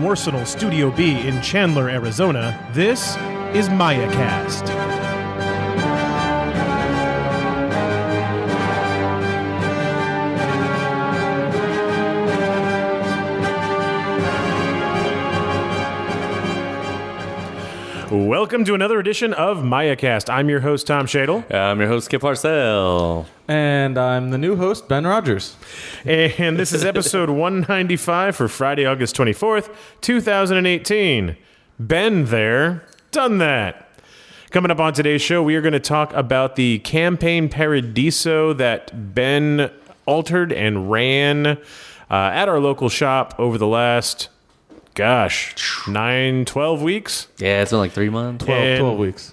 Arsenal Studio B in Chandler, Arizona, this is MayaCast. Welcome to another edition of MayaCast. I'm your host, Tom Shadle. I'm your host, Kip Parcell. And I'm the new host, Ben Rogers. And this is episode 195 for Friday, August 24th, 2018. Been there, done that. Coming up on today's show, we are going to talk about the campaign Paradiso that Ben altered and ran at our local shop over the last... 12 weeks? Yeah, it's been like 3 months. 12 weeks.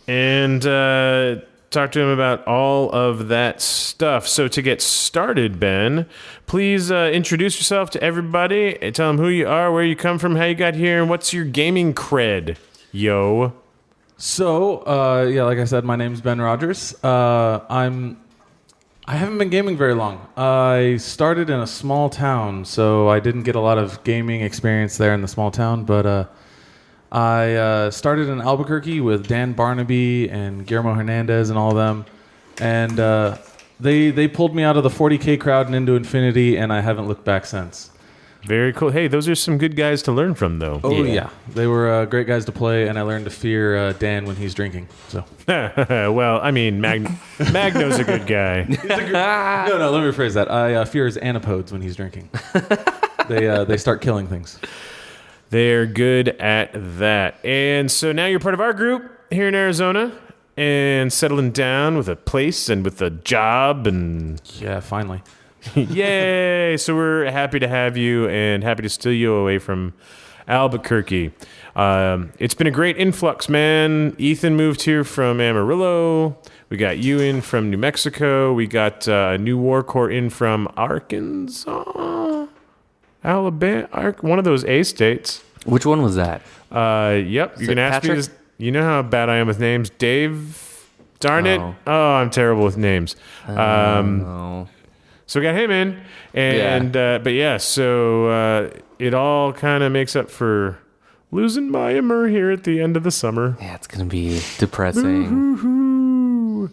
And talk to him about all of that stuff. So to get started, Ben, please introduce yourself to everybody. Tell them who you are, where you come from, how you got here, and what's your gaming cred, yo. So, like I said, my name's Ben Rogers. I haven't been gaming very long. I started in a small town, so I didn't get a lot of gaming experience there in the small town, but I started in Albuquerque with Dan Barnaby and Guillermo Hernandez and all of them, and they pulled me out of the 40K crowd and into infinity, and I haven't looked back since. Very cool. Hey, those are some good guys to learn from, though. Oh, yeah. They were great guys to play, and I learned to fear Dan when he's drinking. So. Well, I mean, Magno's a good guy. No, let me rephrase that. I fear his anapodes when he's drinking. They start killing things. They're good at that. And so now you're part of our group here in Arizona and settling down with a place and with a job and... Yeah, finally. Yay! So we're happy to have you and happy to steal you away from Albuquerque. It's been a great influx, man. Ethan moved here from Amarillo. We got you in from New Mexico. We got a new war corps in from Arkansas, Alabama, one of those A states. Which one was that? Yep. You can ask me this. You know how bad I am with names. Dave, darn it. Oh, I'm terrible with names. So we got him in, and but yeah, so it all kind of makes up for losing Maya Murr here at the end of the summer. Yeah, it's going to be depressing.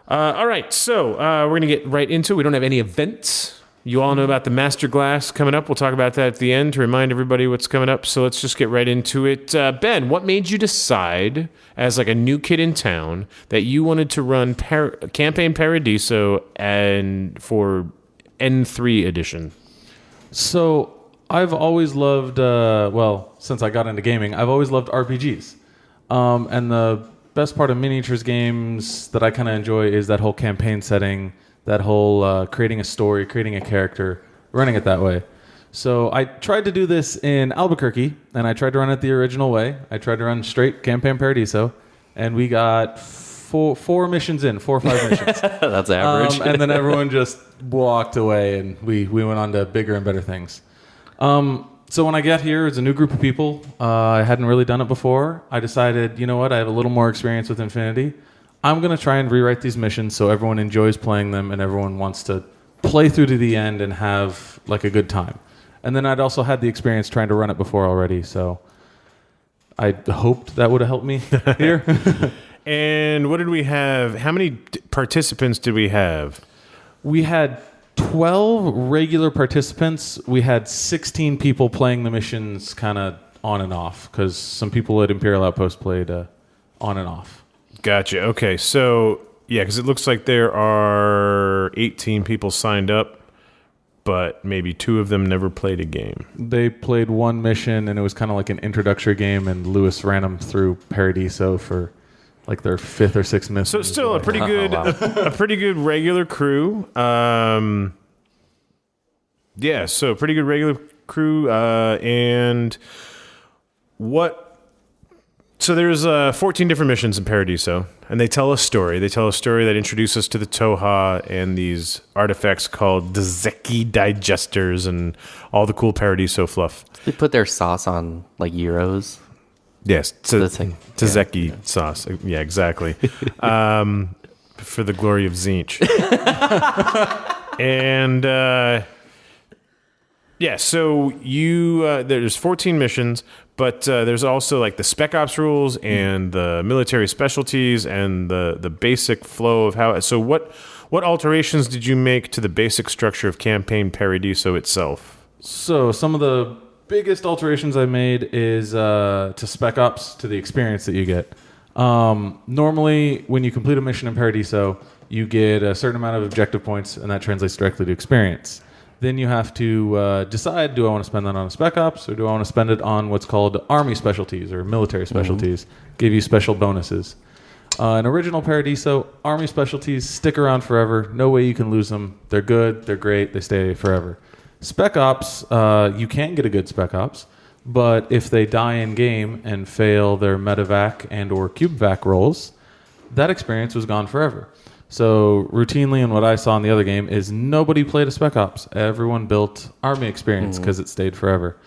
All right, so we're going to get right into it. We don't have any events. You all know about the Masterclass coming up. We'll talk about that at the end to remind everybody what's coming up. So let's just get right into it. Ben, what made you decide, as like a new kid in town, that you wanted to run Campaign Paradiso and for N3 edition? So I've always loved, since I got into gaming, I've always loved RPGs. And the best part of miniatures games that I kind of enjoy is that whole campaign setting, that whole creating a story, creating a character, running it that way. So I tried to do this in Albuquerque, and I tried to run it the original way. I tried to run straight Campaign Paradiso, and we got four or 5 missions. That's average. And then everyone just walked away, and we went on to bigger and better things. So when I got here, it's a new group of people. I hadn't really done it before. I decided, you know what, I have a little more experience with Infinity. I'm going to try and rewrite these missions so everyone enjoys playing them and everyone wants to play through to the end and have like a good time. And then I'd also had the experience trying to run it before already, so I hoped that would have helped me here. And what did we have? How many participants did we have? We had 12 regular participants. We had 16 people playing the missions kind of on and off because some people at Imperial Outpost played on and off. Gotcha. Okay, so, yeah, because it looks like there are 18 people signed up, but maybe 2 of them never played a game. They played one mission, and it was kind of like an introductory game, and Lewis ran them through Paradiso for like their 5th or 6th mission. So still a pretty good, a pretty good regular crew. Yeah, so pretty good regular crew. And what... So there's 14 different missions in Paradiso, and they tell a story. They tell a story that introduces us to the Toha and these artifacts called Dzeki digesters and all the cool Paradiso fluff. They put their sauce on like gyros. Yes, Dzeki sauce. Yeah, exactly. For the glory of Zinch. And Yeah, so there's 14 missions, but there's also like the Spec Ops rules and the military specialties and the basic flow of how. So what alterations did you make to the basic structure of campaign Paradiso itself? So some of the biggest alterations I made is to Spec Ops, to the experience that you get. Normally, when you complete a mission in Paradiso, you get a certain amount of objective points, and that translates directly to experience. Then you have to decide, do I want to spend that on a Spec Ops, or do I want to spend it on what's called Army specialties or military specialties, give you special bonuses. In original Paradiso, Army specialties stick around forever. No way you can lose them. They're good, they're great, they stay forever. Spec Ops, you can get a good Spec Ops, but if they die in game and fail their medevac and or cubevac rolls, that experience was gone forever. So routinely, and what I saw in the other game, is nobody played a Spec Ops. Everyone built Army experience because it stayed forever.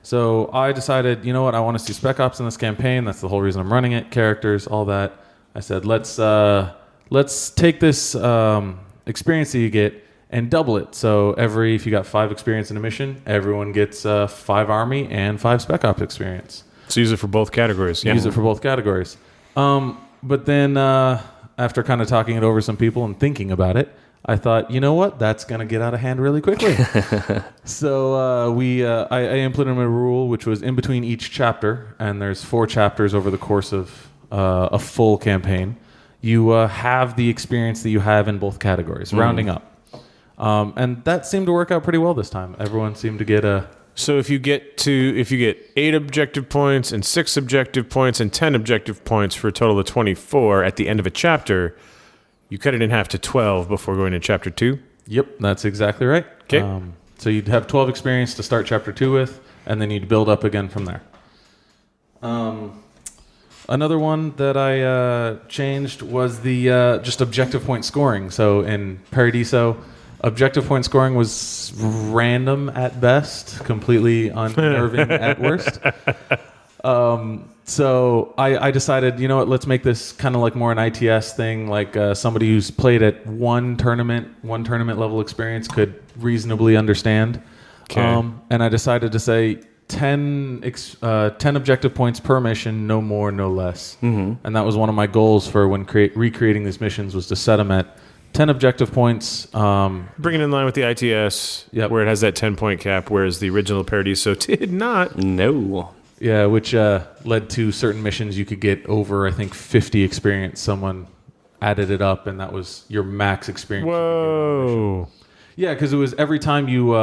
So I decided, you know what, I want to see Spec Ops in this campaign. That's the whole reason I'm running it, characters, all that. I said, let's take this experience that you get and double it. So if you got 5 experience in a mission, everyone gets 5 Army and 5 Spec Ops experience. So use it for both categories. Yeah. Use it for both categories. But then after kind of talking it over some people and thinking about it, I thought, you know what, that's going to get out of hand really quickly. So I implemented a rule which was in between each chapter, and there's 4 chapters over the course of a full campaign. You have the experience that you have in both categories, rounding up. And that seemed to work out pretty well this time. Everyone seemed to get a... So if you get 8 objective points and 6 objective points and 10 objective points for a total of 24 at the end of a chapter, you cut it in half to 12 before going to chapter 2? Yep, that's exactly right. Okay. So you'd have 12 experience to start chapter 2 with, and then you'd build up again from there. Another one that I changed was the just objective point scoring. So in Paradiso, objective point scoring was random at best, completely unnerving at worst. So I decided, you know what, let's make this kind of like more an ITS thing, like somebody who's played at one tournament level experience could reasonably understand. Okay. And I decided to say 10 objective points per mission, no more, no less. And that was one of my goals for when recreating these missions, was to set them at 10 objective points. Bring it in line with the ITS, where it has that 10-point cap, whereas the original Paradiso did not. No. Yeah, which led to certain missions you could get over, I think, 50 experience. Someone added it up, and that was your max experience. Whoa. Yeah, because it was every time you...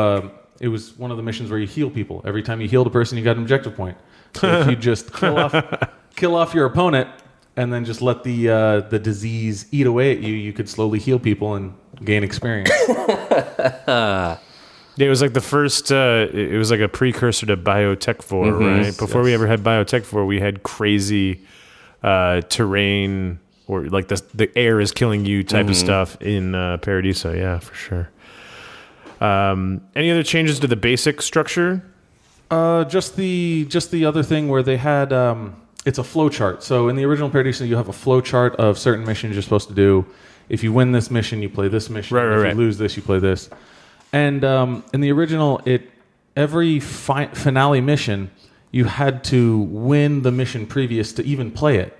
it was one of the missions where you heal people. Every time you healed a person, you got an objective point. So if you just kill off your opponent and then just let the disease eat away at you, you could slowly heal people and gain experience. Yeah, it was like the first. It was like a precursor to Biotech 4, right? Before we ever had Biotech 4, we had crazy terrain, or like the air is killing you type of stuff in Paradiso. Yeah, for sure. Any other changes to the basic structure? Just the other thing where they had it's a flow chart. So in the original Paradiso, you have a flow chart of certain missions you're supposed to do. If you win this mission, you play this mission. If you lose this, you play this. And in the original, every finale mission, you had to win the mission previous to even play it,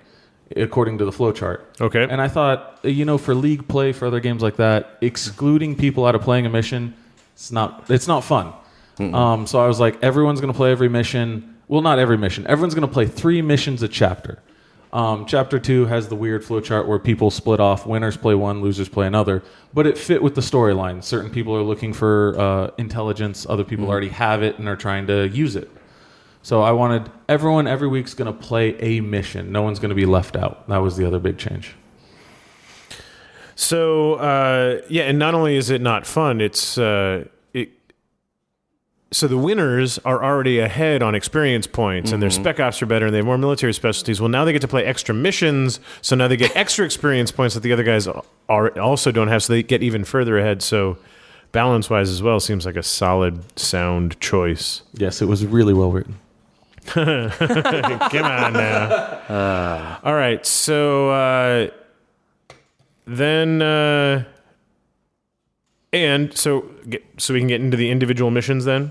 according to the flow chart. Okay. And I thought, for league play, for other games like that, excluding people out of playing a mission, it's not fun. So I was like, everyone's going to play every mission. Well, not every mission. Everyone's going to play 3 missions a chapter. Chapter 2 has the weird flowchart where people split off. Winners play one, losers play another. But it fit with the storyline. Certain people are looking for intelligence. Other people already have it and are trying to use it. So I wanted everyone every week's going to play a mission. No one's going to be left out. That was the other big change. So, and not only is it not fun, it's... So the winners are already ahead on experience points, and their spec ops are better, and they have more military specialties. Well, now they get to play extra missions, so now they get extra experience points that the other guys also don't have, so they get even further ahead. So balance-wise as well, seems like a solid, sound choice. Yes, it was really well written. Come on now. All right, so then... And so we can get into the individual missions then.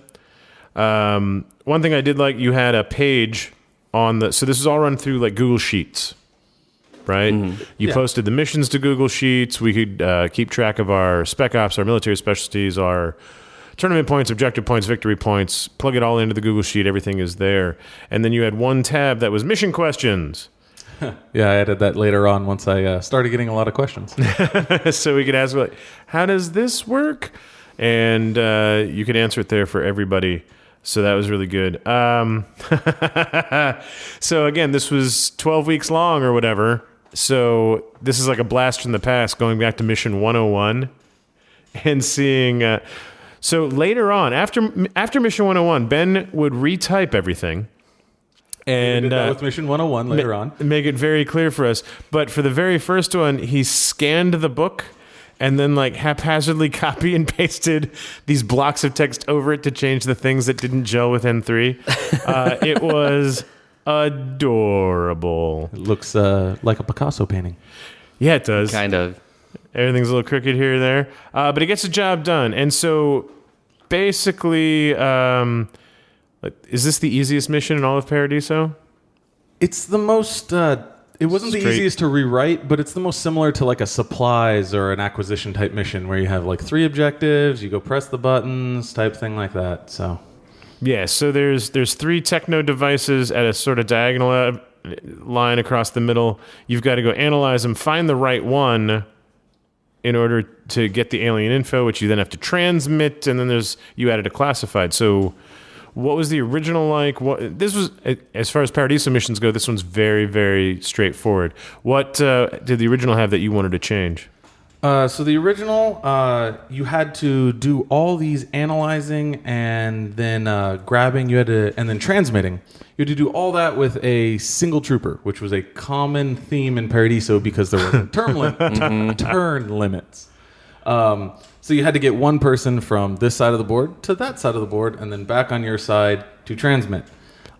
One thing I did like, you had a page on the. So this is all run through like Google Sheets, right? You posted the missions to Google Sheets. We could keep track of our spec ops, our military specialties, our tournament points, objective points, victory points. Plug it all into the Google Sheet. Everything is there. And then you had one tab that was mission questions. Yeah, I added that later on once I started getting a lot of questions. So we could ask, like, how does this work? And you could answer it there for everybody. So that was really good. So again, this was 12 weeks long or whatever. So this is like a blast from the past, going back to Mission 101 and seeing... so later on, after Mission 101, Ben would retype everything. And did that with Mission 101 later on. Make it very clear for us. But for the very first one, he scanned the book and then like haphazardly copy and pasted these blocks of text over it to change the things that didn't gel with N3. It was adorable. It looks like a Picasso painting. Yeah, it does. Kind of. Everything's a little crooked here or there. But it gets the job done. And so basically, is this the easiest mission in all of Paradiso? It's the most... it wasn't the easiest to rewrite, but it's the most similar to like a supplies or an acquisition type mission where you have like 3 objectives, you go press the buttons, type thing like that. So, yeah. So there's 3 techno devices at a sort of diagonal line across the middle. You've got to go analyze them, find the right one in order to get the alien info, which you then have to transmit, and then you added a classified. So. What was the original like? This was, as far as Paradiso missions go, this one's very, very straightforward. What did the original have that you wanted to change? So the original, you had to do all these analyzing and then grabbing. And then transmitting. You had to do all that with a single trooper, which was a common theme in Paradiso because there were turn limits. So you had to get one person from this side of the board to that side of the board, and then back on your side to transmit.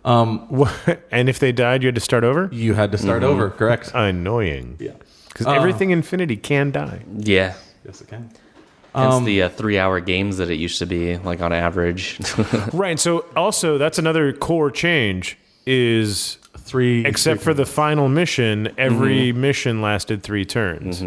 And if they died, you had to start over? You had to start over, correct? Annoying. Yeah. Because everything Infinity can die. Yeah. Yes, it can. Hence the 3-hour games that it used to be, like on average. Right. So also, that's another core change is... Except for the final mission, every mission lasted 3 turns.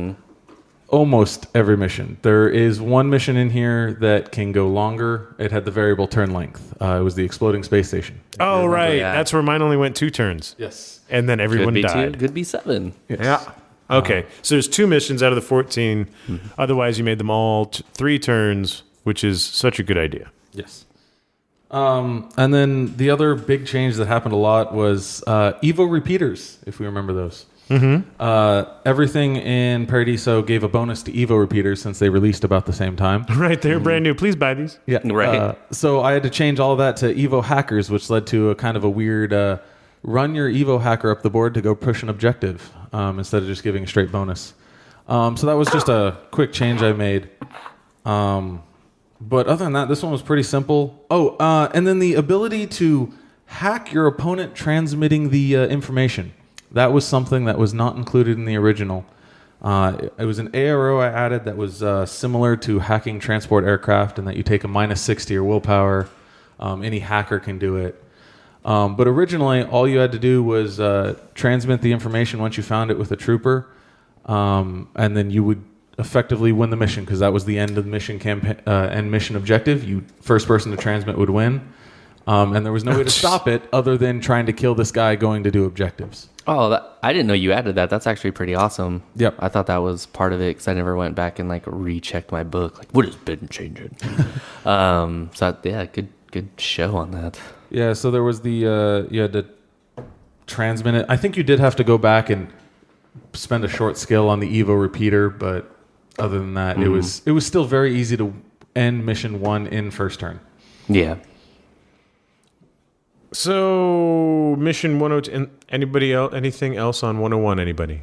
Almost every mission. There is one mission in here that can go longer. It had the variable turn length. It was the exploding space station. Oh, right. that. That's where mine only went 2 turns. Yes. And then everyone Could be died. 2, could be 7. Yes. Yeah. Okay. So there's 2 missions out of the 14. Otherwise, you made them all 3 turns, which is such a good idea. Yes. And then the other big change that happened a lot was Evo repeaters, if we remember those. Everything in Paradiso gave a bonus to Evo repeaters since they released about the same time. Right. They're brand new. Please buy these. Yeah. Right. So I had to change all of that to Evo hackers, which led to a kind of a weird run your Evo hacker up the board to go push an objective instead of just giving a straight bonus. So that was just a quick change I made. But other than that, this one was pretty simple. And then the ability to hack your opponent transmitting the information. That was something that was not included in the original. It was an ARO I added that was similar to hacking transport aircraft, and that you take a -60 or willpower. Any hacker can do it. But originally, all you had to do was transmit the information once you found it with a trooper, and then you would effectively win the mission because that was the end of the mission campaign and mission objective. First person to transmit would win, and there was no way to stop it other than trying to kill this guy going to do objectives. Oh, I didn't know you added that. That's actually pretty awesome. Yep. I thought that was part of it because I never went back and like rechecked my book. Like, what has been changing? Good show on that. Yeah, so there was you had to transmit it. I think you did have to go back and spend a short skill on the Evo repeater, but other than that, it was still very easy to end mission 1 in first turn. Yeah. So, Mission 102, anybody else, anything else on 101, anybody?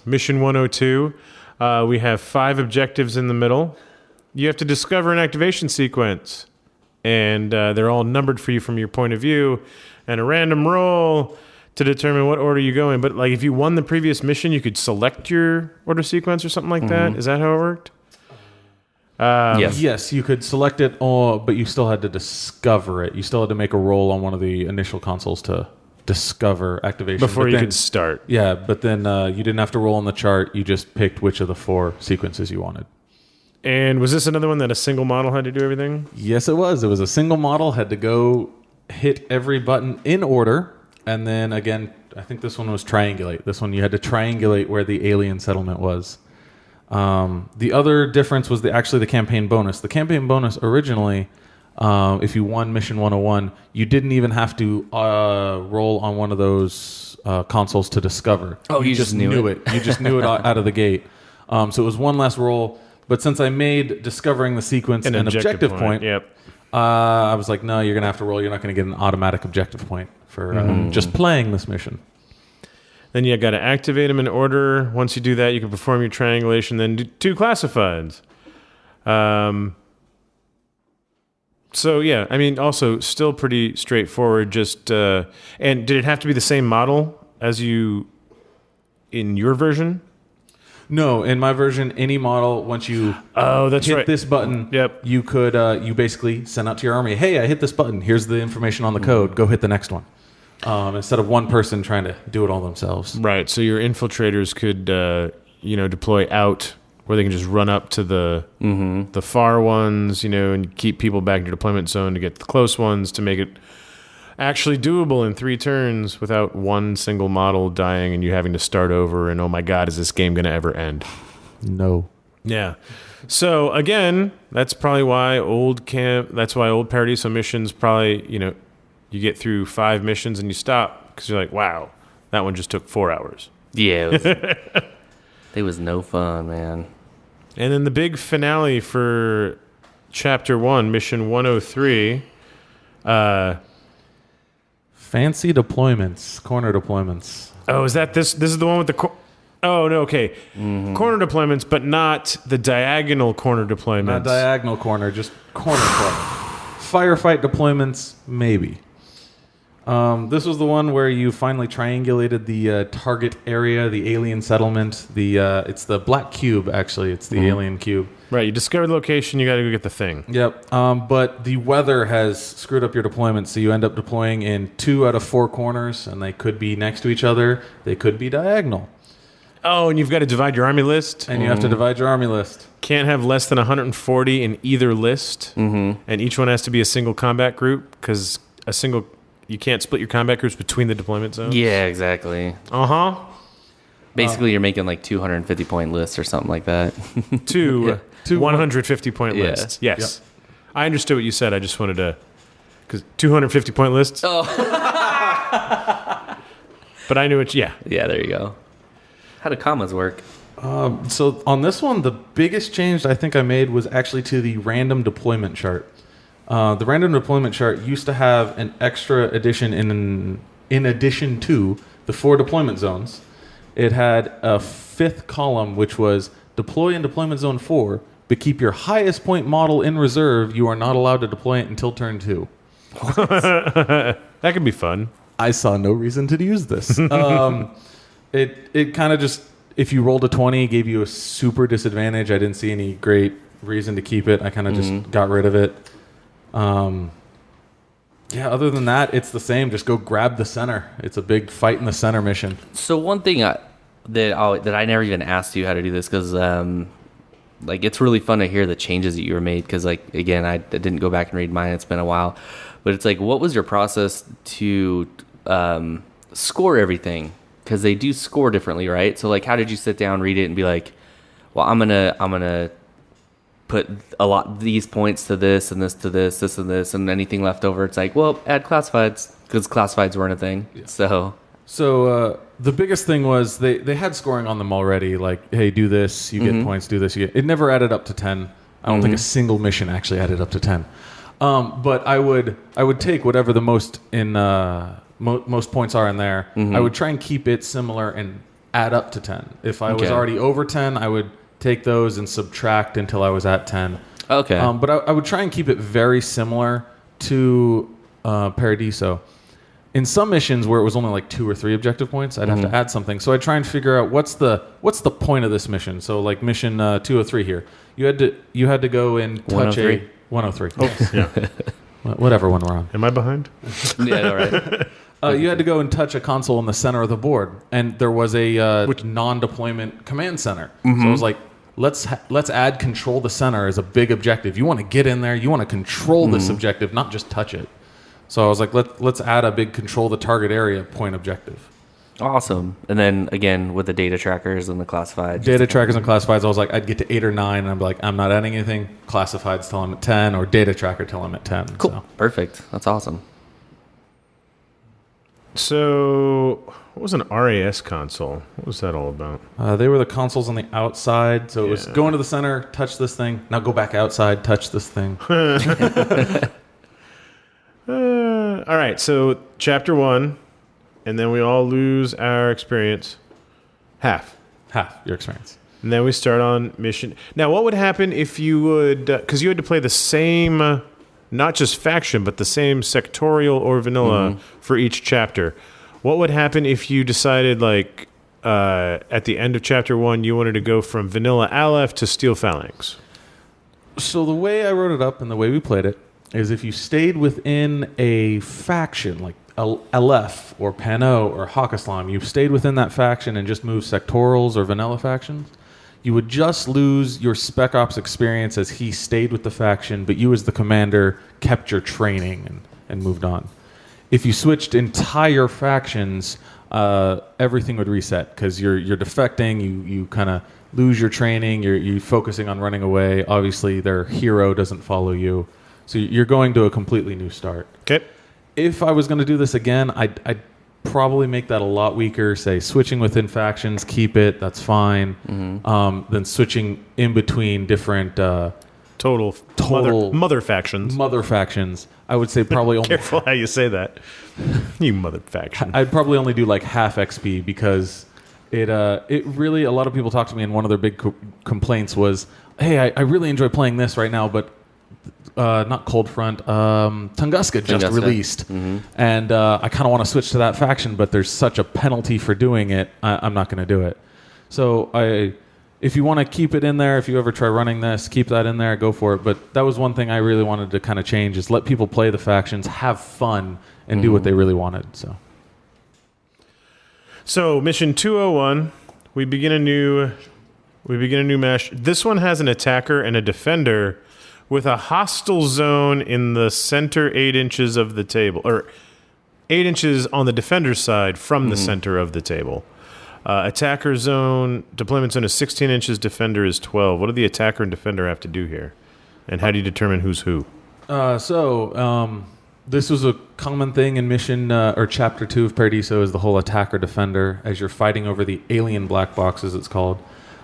Mission 102, we have 5 objectives in the middle. You have to discover an activation sequence, and they're all numbered for you from your point of view, and a random roll to determine what order you go in. But like if you won the previous mission, you could select your order sequence or something like that. Is that how it worked? Yes. Yes, you could select it, but you still had to discover it. You still had to make a roll on one of the initial consoles to discover activation. Before you could start. Yeah, but then you didn't have to roll on the chart. You just picked which of the 4 sequences you wanted. And was this another one that a single model had to do everything? Yes, it was. It was a single model, had to go hit every button in order. And then again, I think this one was triangulate. This one you had to triangulate where the alien settlement was. The other difference was actually the campaign bonus. The campaign bonus originally, if you won Mission 101, you didn't even have to roll on one of those consoles to discover. Oh, you just knew it? You just knew it out of the gate. So it was one less roll. But since I made discovering the sequence an objective point, yep. I was like, no, you're going to have to roll. You're not going to get an automatic objective point for just playing this mission. Then you got to activate them in order. Once you do that, you can perform your triangulation, then do 2 classifieds. So, yeah, I mean, also still pretty straightforward. Just and did it have to be the same model as you in your version? No, in my version, any model, once you hit this button, you could you basically send out to your army, hey, I hit this button. Here's the information on the code. Go hit the next one. Instead of one person trying to do it all themselves. Right. So your infiltrators could, deploy out where they can just run up to the far ones, and keep people back in your deployment zone to get the close ones to make it actually doable in 3 turns without one single model dying and you having to start over. And oh my God, is this game going to ever end? No. Yeah. So again, that's probably why that's why old Paradiso missions probably, you get through 5 missions and you stop because you're like, wow, that one just took 4 hours. Yeah. It was no fun, man. And then the big finale for Chapter 1, Mission 103. Fancy deployments, corner deployments. Oh, is that this? This is the one with the... Oh, no, okay. Corner deployments, but not the diagonal corner deployments. Not diagonal corner, just corner deployments. Firefight deployments, maybe. This was the one where you finally triangulated the target area, the alien settlement. It's the black cube, actually. It's the alien cube. Right, you discovered the location, you got to go get the thing. Yep, but the weather has screwed up your deployment, so you end up deploying in 2 out of 4 corners, and they could be next to each other. They could be diagonal. Oh, and you've got to divide your army list. And you have to divide your army list. Can't have less than 140 in either list. And each one has to be a single combat group, because you can't split your combat groups between the deployment zones. Yeah, exactly. Basically, you're making like 250-point lists or something like that. Two 150-point lists. Yes. Yep. I understood what you said. I just wanted to... Because 250-point lists? Oh. But I knew it... Yeah. Yeah, there you go. How do commas work? So on this one, the biggest change I think I made was actually to the random deployment chart. The random deployment chart used to have an extra addition in addition to the 4 deployment zones. It had a 5th column, which was deploy in deployment zone 4, but keep your highest point model in reserve. You are not allowed to deploy it until turn 2. That could be fun. I saw no reason to use this. It kind of just, if you rolled a 20, gave you a super disadvantage. I didn't see any great reason to keep it. I kind of just got rid of it. Other than that, it's the same. Just go grab the center. It's a big fight in the center mission. So one thing that I never even asked you how to do this, because it's really fun to hear the changes that you were made, because again, I didn't go back and read mine. It's been a while. But it's what was your process to score everything? Because they do score differently, right? So how did you sit down, read it, and be like, well, I'm gonna put these points to this and this to this and this, and anything left over, it's well, add classifieds, because classifieds weren't a thing. Yeah. So the biggest thing was they had scoring on them already. Hey, do this, you get points. Do this, you get. It never added up to 10. I don't think a single mission actually added up to 10. But I would take whatever the most most points are in there. I would try and keep it similar and add up to 10. If I was already over 10, I would take those and subtract until I was at 10. Okay. But I would try and keep it very similar to Paradiso. in some missions where it was only like 2 or 3 objective points, I'd have to add something. So I'd try and figure out what's the point of this mission. So like mission 203 here, you had to go and touch 103. Oh, yeah. Whatever one we're on. Am I behind? Yeah, all right. You had to go and touch a console in the center of the board, and there was a non-deployment command center. So I was like, let's add control the center as a big objective. You want to get in there, you want to control this objective, not just touch it. So I was like, let's add a big control the target area point objective. Awesome. And then again with the data trackers and the classified. Data trackers and classifieds, I was like, I'd get to 8 or 9, and I'm like, I'm not adding anything. Classifieds till I'm at 10, or data tracker till I'm at 10. Cool. So. Perfect. That's awesome. So, what was an RAS console? What was that all about? They were the consoles on the outside, so it was go into the center, touch this thing, now go back outside, touch this thing. All right, so chapter 1, and then we all lose our experience. Half your experience. And then we start on mission. Now, what would happen if you would... Because you had to play the same... not just faction, but the same sectorial or vanilla for each chapter. What would happen if you decided, like, at the end of chapter 1, you wanted to go from vanilla Aleph to Steel Phalanx? So the way I wrote it up and the way we played it is if you stayed within a faction, like Aleph or Pano or Hakaslam, you stayed within that faction and just moved sectorals or vanilla factions, you would just lose your Spec Ops experience as he stayed with the faction, but you as the commander kept your training and moved on. If you switched entire factions, everything would reset because you're defecting, you kind of lose your training, you're focusing on running away. Obviously, their hero doesn't follow you. So you're going to a completely new start. Okay. If I was going to do this again, I'd probably make that a lot weaker. Say switching within factions, keep it. That's fine. Then switching in between different Total mother factions. Mother factions. I would say probably only. Careful how you say that. You mother faction. I'd probably only do like half XP because it really, a lot of people talk to me, and one of their big complaints was, hey, I really enjoy playing this right now, but not Cold Front, Tunguska just released, and I kind of want to switch to that faction, but there's such a penalty for doing it, I'm not going to do it. So if you want to keep it in there, if you ever try running this, keep that in there, go for it. But that was one thing I really wanted to kind of change, is let people play the factions, have fun, and do what they really wanted. So mission 201, we begin a new mesh. This one has an attacker and a defender with a hostile zone in the center 8 inches of the table, or 8 inches on the defender's side from the center of the table. Attacker zone, deployment zone is 16 inches, defender is 12. What do the attacker and defender have to do here? And how do you determine who's who? This was a common thing in mission, or chapter 2 of Paradiso, is the whole attacker-defender, as you're fighting over the alien black box, as it's called.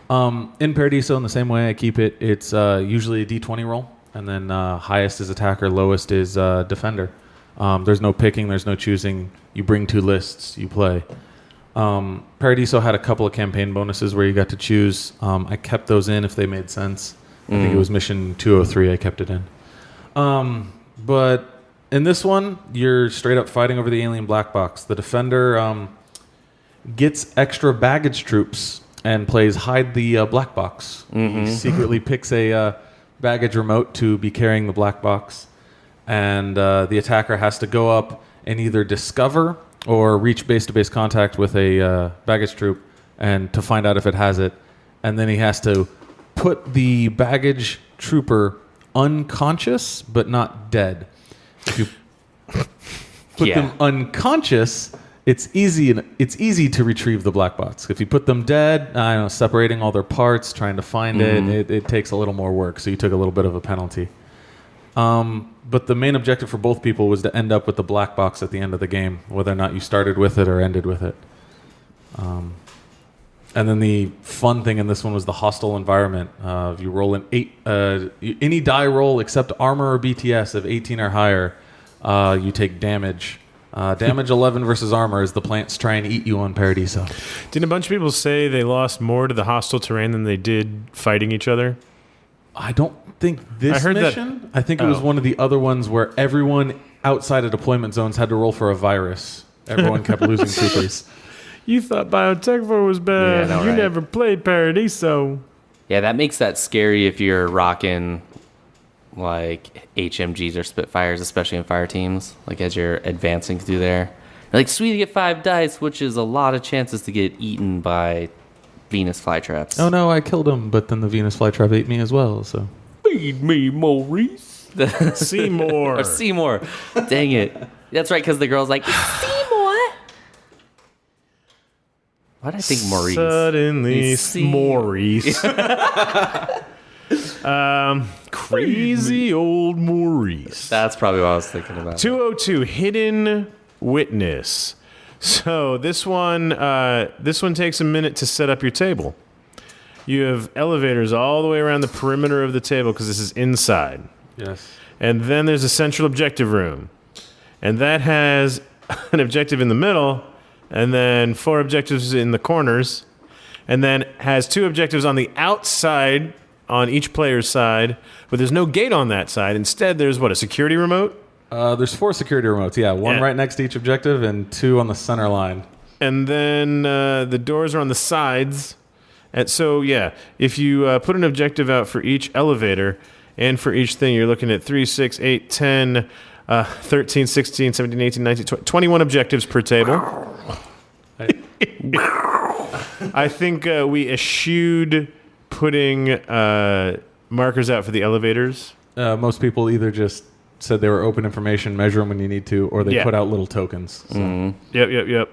In Paradiso, in the same way I keep it, it's usually a D20 roll, and then highest is attacker, lowest is defender. There's no picking, there's no choosing. You bring 2 lists, you play. Paradiso had a couple of campaign bonuses where you got to choose. I kept those in if they made sense. I think it was mission 203 I kept it in. But in this one, you're straight up fighting over the alien black box. The defender gets extra baggage troops and plays hide the black box. He secretly picks a baggage remote to be carrying the black box. And the attacker has to go up and either discover or reach base-to-base contact with a baggage troop and to find out if it has it. And then he has to put the baggage trooper unconscious but not dead. If you put them unconscious, it's easy to retrieve the black box. If you put them dead, separating all their parts, trying to find it takes a little more work. So you took a little bit of a penalty. But the main objective for both people was to end up with the black box at the end of the game, whether or not you started with it or ended with it. And then the fun thing in this one was the hostile environment. If you roll any die roll except armor or BTS of 18 or higher, you take damage. Damage 11 versus armor as the plants try and eat you on Paradiso. Didn't a bunch of people say they lost more to the hostile terrain than they did fighting each other? I don't think this mission. I think it was one of the other ones where everyone outside of deployment zones had to roll for a virus. Everyone kept losing troopers. You thought Biotech 4 was bad. Yeah, I know, You right? never played Paradiso. Yeah, that makes that scary if you're rocking like HMGs or Spitfires, especially in fire teams. Like as you're advancing through there, you're like sweet, to get 5 dice, which is a lot of chances to get eaten by Venus flytraps. Oh no, I killed him, but then the Venus flytrap ate me as well. So Feed me, Maurice. Seymour. Or Seymour. Dang it. That's right, because the girl's like, Seymour. Why did I think Maurice? Suddenly, It's Maurice. Crazy old Maurice. That's probably what I was thinking about. 202, Hidden Witness. So this one takes a minute to set up your table. You have elevators all the way around the perimeter of the table because this is inside. yes. And then there's a central objective room. And that has an objective in the middle, and then 4 objectives in the corners, and then has 2 objectives on the outside on each player's side, but there's no gate on that side. Instead, there's a security remote? There's 4 security remotes. Yeah, one Yeah. right next to each objective and 2 on the center line. And then the doors are on the sides. And so, yeah, if you put an objective out for each elevator and for each thing, you're looking at 3, 6, 8, 10, 13, 16, 17, 18, 19, 20, 21 objectives per table. I think we eschewed putting markers out for the elevators. Most people either just said they were open information, measure them when you need to, or they Yeah. put out little tokens. So. Yep.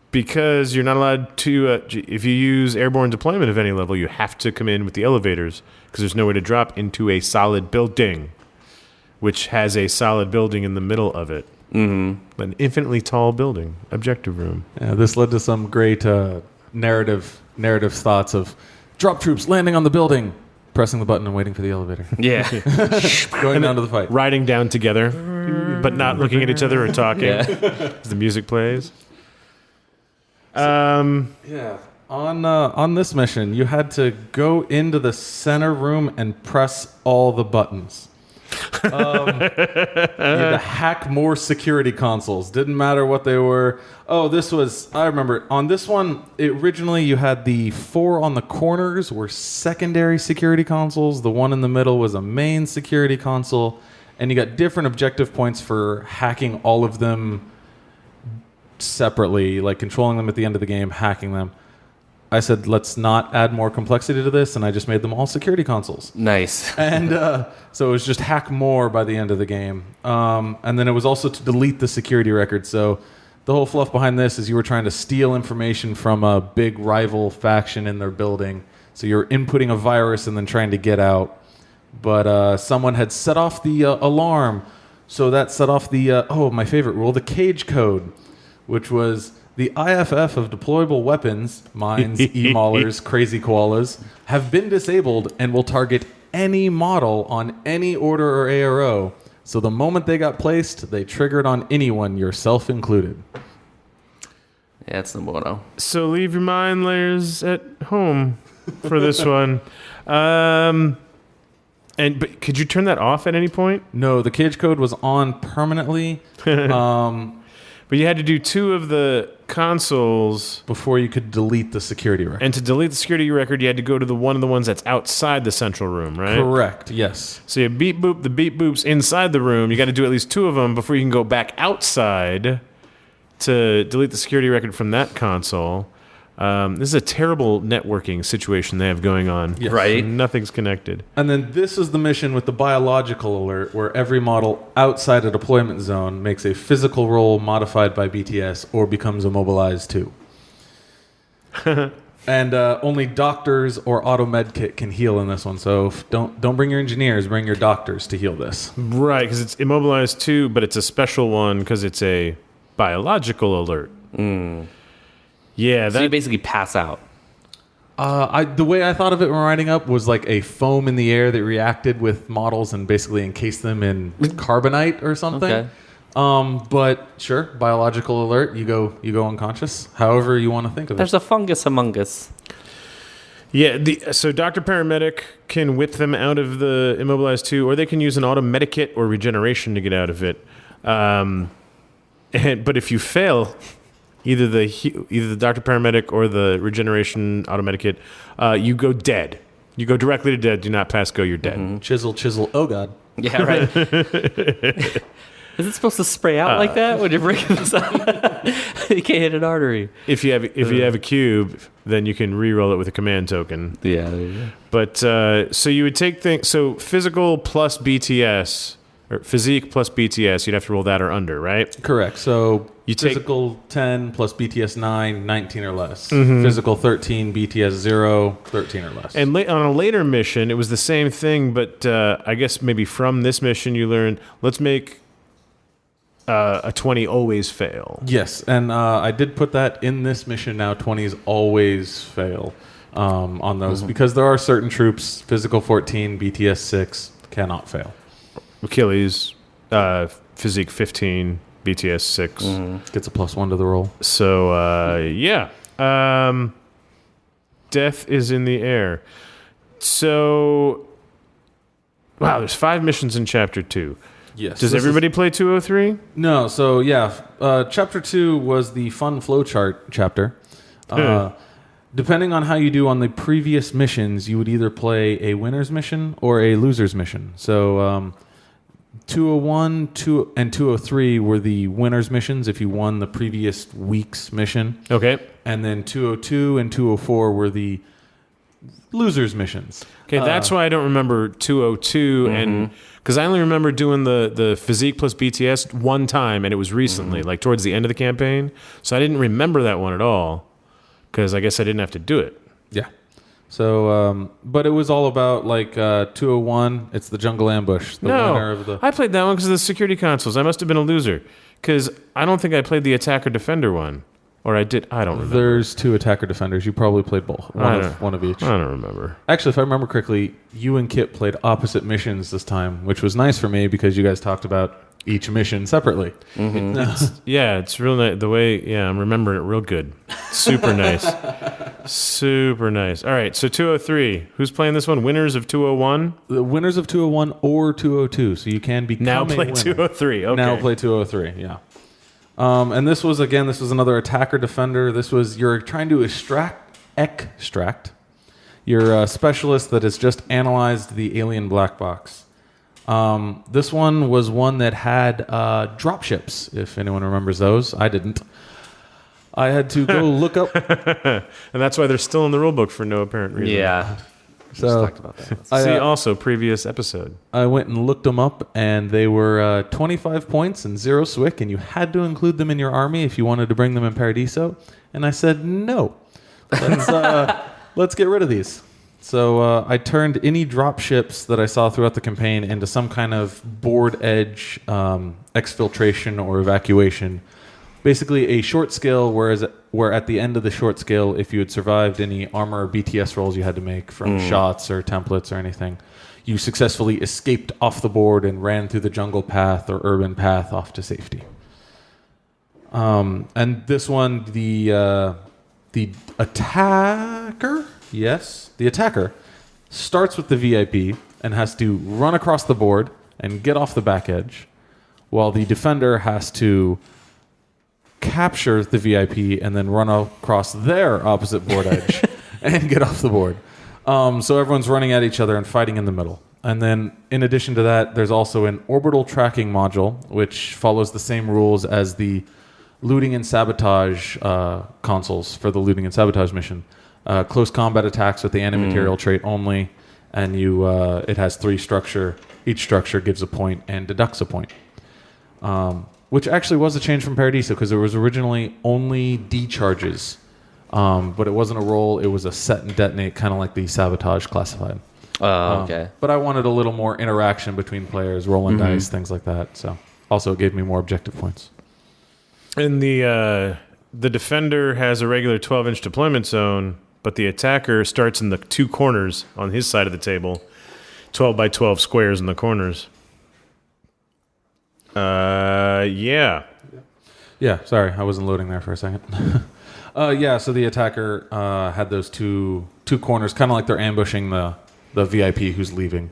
Because you're not allowed to, if you use airborne deployment of any level, you have to come in with the elevators because there's nowhere to drop into a solid building, which has a solid building in the middle of it. Mm-hmm. An infinitely tall building, objective room. Yeah, this led to some great narrative thoughts of drop troops landing on the building, pressing the button and waiting for the elevator, Yeah. going down to the fight. Riding down together, but not looking at each other or talking Yeah. as the music plays. Yeah. On this mission, you had to go into the center room and press all the buttons. You had to hack more security consoles. Didn't matter what they were. I remember, on this one, originally you had the 4 on the corners were secondary security consoles. The one in the middle was a main security console. And you got different objective points for hacking all of them separately, like controlling them at the end of the game, hacking them. I said, let's not add more complexity to this, and I just made them all security consoles. Nice. And so it was just hack more by the end of the game. And then it was also to delete the security record. So the whole fluff behind this is you were trying to steal information from a big rival faction in their building. So you're inputting a virus and then trying to get out. But someone had set off the alarm. So that set off the, my favorite rule, the cage code, which was the IFF of deployable weapons, mines, e-maulers, crazy koalas, have been disabled and will target any model on any order or ARO. So the moment they got placed, they triggered on anyone, yourself included. Yeah, it's the motto. So leave your mine layers at home for this one. But could you turn that off at any point? No, the cage code was on permanently. But you had to do 2 of the consoles. Before you could delete the security record. And to delete the security record, you had to go to the one of the ones that's outside the central room, right? Correct, yes. So you beep boop the beep boops inside the room. You got to do at least 2 of them before you can go back outside to delete the security record from that console. This is a terrible networking situation they have going on. Yes. Right. Nothing's connected. And then this is the mission with the biological alert, where every model outside a deployment zone makes a physical roll modified by BTS or becomes immobilized too. And only doctors or auto med kit can heal in this one. So don't bring your engineers, bring your doctors to heal this. Right, because it's immobilized too, but it's a special one because it's a biological alert. Yeah, So you that basically pass out. The way I thought of it when writing up was like a foam in the air that reacted with models and basically encased them in carbonite or something. Okay. But sure, biological alert. You go unconscious. However you want to think of it. There's a fungus among us. Yeah, so Dr. Paramedic can whip them out of the Immobilized 2, or they can use an auto medikit or regeneration to get out of it. But if you fail, either the Dr. Paramedic or the regeneration auto medikit, you go dead. You go directly to dead. Do not pass go. You're dead. Mm-hmm. Chisel. Oh God. Yeah, right. Is it supposed to spray out like that when you're breaking this up? You can't hit an artery. If you have a cube, then you can re-roll it with a command token. Yeah, there you go. But so you would take things. So physical plus BTS or physique plus BTS, you'd have to roll that or under, right? Correct. So You take- physical 10 plus BTS 9, 19 or less. Physical 13, BTS 0, 13 or less. And on a later mission, it was the same thing, but I guess maybe from this mission you learned, let's make a 20 always fail. Yes, and I did put that in this mission now. 20s always fail on those because there are certain troops, physical 14, BTS 6, cannot fail. Achilles, physique 15, BTS 6. Gets a +1 to the roll. So, yeah. Death is in the air. So, wow, there's 5 missions in Chapter 2. Yes. Does everybody play 203? No, so yeah, Chapter 2 was the fun flowchart chapter. Depending on how you do on the previous missions, you would either play a winner's mission or a loser's mission. So 201 and 203 were the winner's missions if you won the previous week's mission. Okay. And then 202 and 204 were the loser's missions. Okay, that's why I don't remember 202 and because I only remember doing the physique plus BTS one time, and it was recently, like towards the end of the campaign. So I didn't remember that one at all because I guess I didn't have to do it. Yeah. So, but it was all about like 201. It's the jungle ambush. The winner of the. I played that one because of the security consoles. I must have been a loser because I don't think I played the attacker defender one. Or I did. I don't remember. There's 2 attacker defenders. You probably played both. One of each. I don't remember. Actually, if I remember correctly, you and Kip played opposite missions this time, which was nice for me because you guys talked about each mission separately. It's real nice. The way, I'm remembering it real good. Super nice. Super nice. All right, so 203. Who's playing this one? Winners of 201? The winners of 201 or 202, so you can become Now a play winner. 203. Okay. Now play 203, yeah. And this was another attacker defender. This was, you're trying to extract your specialist that has just analyzed the alien black box. This one was one that had dropships, if anyone remembers those. I didn't. I had to go look up. And that's why they're still in the rulebook for no apparent reason. Yeah. So Talked about that. See also previous episode. I went and looked them up, and they were 25 points and 0 SWIC, and you had to include them in your army if you wanted to bring them in Paradiso. And I said, no. Let's get rid of these. So I turned any drop ships that I saw throughout the campaign into some kind of board edge exfiltration or evacuation. Basically a short skill, where at the end of the short skill, if you had survived any armor or BTS rolls you had to make from shots or templates or anything, you successfully escaped off the board and ran through the jungle path or urban path off to safety. And this one, the attacker, the attacker starts with the VIP and has to run across the board and get off the back edge, while the defender has to capture the VIP and then run across their opposite board edge and get off the board. So everyone's running at each other and fighting in the middle. And then in addition to that, there's also an orbital tracking module, which follows the same rules as the looting and sabotage consoles for the looting and sabotage mission. Close combat attacks with the anti-material trait only, and it has 3 structure. Each structure gives a point and deducts a point. Which actually was a change from Paradiso, because there was originally only D charges, but it wasn't a roll, it was a set and detonate, kind of like the sabotage classified. Okay. But I wanted a little more interaction between players, rolling dice, things like that. So also it gave me more objective points. And the defender has a regular 12-inch deployment zone, but the attacker starts in the 2 corners on his side of the table, 12 by 12 squares in the corners. Yeah. Yeah, sorry, I wasn't loading there for a second. So the attacker had those 2 two corners, kind of like they're ambushing the VIP who's leaving.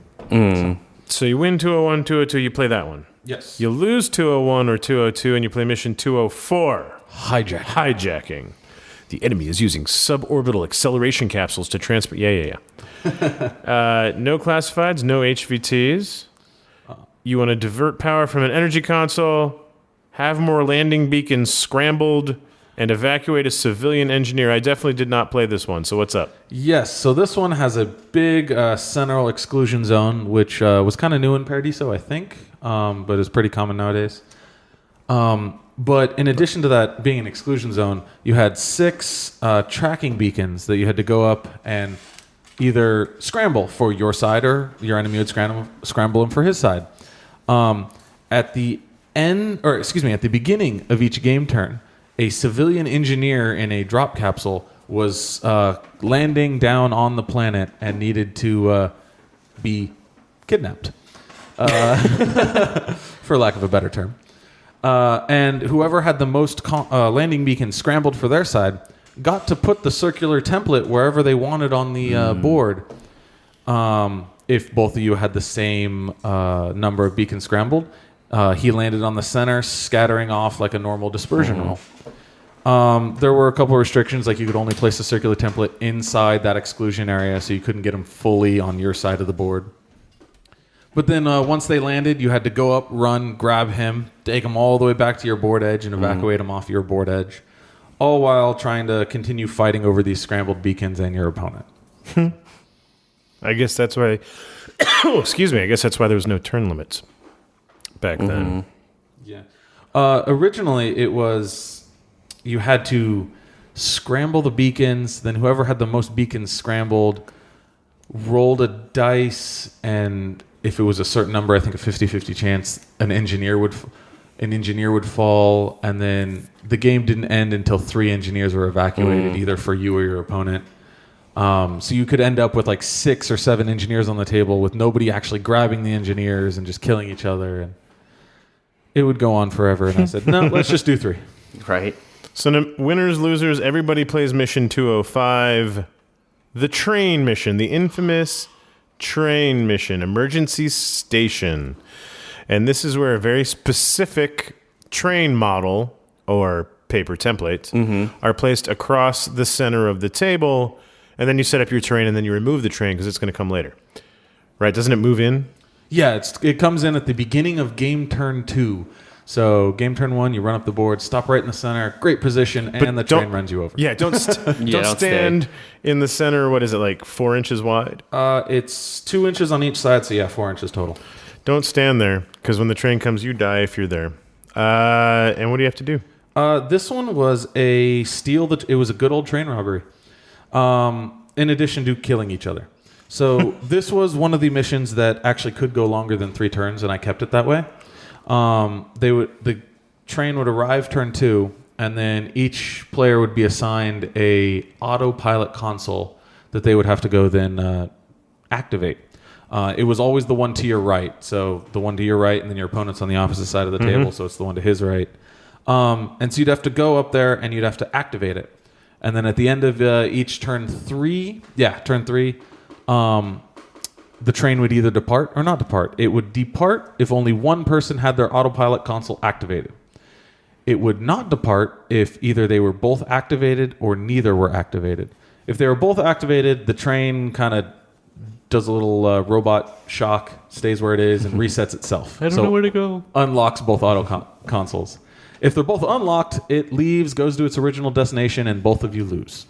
So you win 201, 202, you play that one. Yes. You lose 201 or 202, and you play mission 204. Hijacking. The enemy is using suborbital acceleration capsules to transport... Yeah. No classifieds, no HVTs. You want to divert power from an energy console, have more landing beacons scrambled, and evacuate a civilian engineer. I definitely did not play this one, so what's up? Yes, so this one has a big central exclusion zone, which was kind of new in Paradiso, I think, but is pretty common nowadays. But in addition to that being an exclusion zone, you had 6 tracking beacons that you had to go up and either scramble for your side or your enemy would scramble them for his side. At the beginning of each game turn, a civilian engineer in a drop capsule was landing down on the planet and needed to be kidnapped, for lack of a better term. And whoever had the most landing beacons scrambled for their side got to put the circular template wherever they wanted on the board. If both of you had the same number of beacons scrambled, he landed on the center, scattering off like a normal dispersion roll. There were a couple of restrictions, like you could only place a circular template inside that exclusion area, so you couldn't get them fully on your side of the board. But then once they landed, you had to go up, run, grab him, take him all the way back to your board edge, and evacuate him off your board edge, all while trying to continue fighting over these scrambled beacons and your opponent. I guess that's why... excuse me. I guess that's why there was no turn limits back then. Yeah. Originally, it was... You had to scramble the beacons, then whoever had the most beacons scrambled rolled a dice, and if it was a certain number, I think a 50-50 chance, an engineer would fall, and then the game didn't end until 3 engineers were evacuated, either for you or your opponent. So you could end up with like 6 or 7 engineers on the table with nobody actually grabbing the engineers and just killing each other, and it would go on forever. And I said, no, let's just do 3. Right. So winners, losers, everybody plays mission 205. The train mission, the infamous train mission, emergency station. And this is where a very specific train model or paper templates are placed across the center of the table. And then you set up your train and then you remove the train because it's going to come later. Right? Doesn't it move in? Yeah, it comes in at the beginning of game turn 2. So game turn 1, you run up the board, stop right in the center, great position, and the train runs you over. Yeah, don't stand in the center. What is it, like 4 inches wide? It's 2 inches on each side, so yeah, 4 inches total. Don't stand there, because when the train comes, you die if you're there. And what do you have to do? This one was a steal. It was a good old train robbery, in addition to killing each other. So this was one of the missions that actually could go longer than 3 turns, and I kept it that way. The train would arrive turn 2, and then each player would be assigned a autopilot console that they would have to go then activate. It was always the one to your right, so the one to your right, and then your opponent's on the opposite side of the table, so it's the one to his right. And so you'd have to go up there and you'd have to activate it. And then at the end of each turn 3, the train would either depart or not depart. It would depart if only one person had their autopilot console activated. It would not depart if either they were both activated or neither were activated. If they were both activated, the train kind of does a little robot shock, stays where it is, and resets itself. I don't know where to go. Unlocks both auto consoles. If they're both unlocked, it leaves, goes to its original destination, and both of you lose.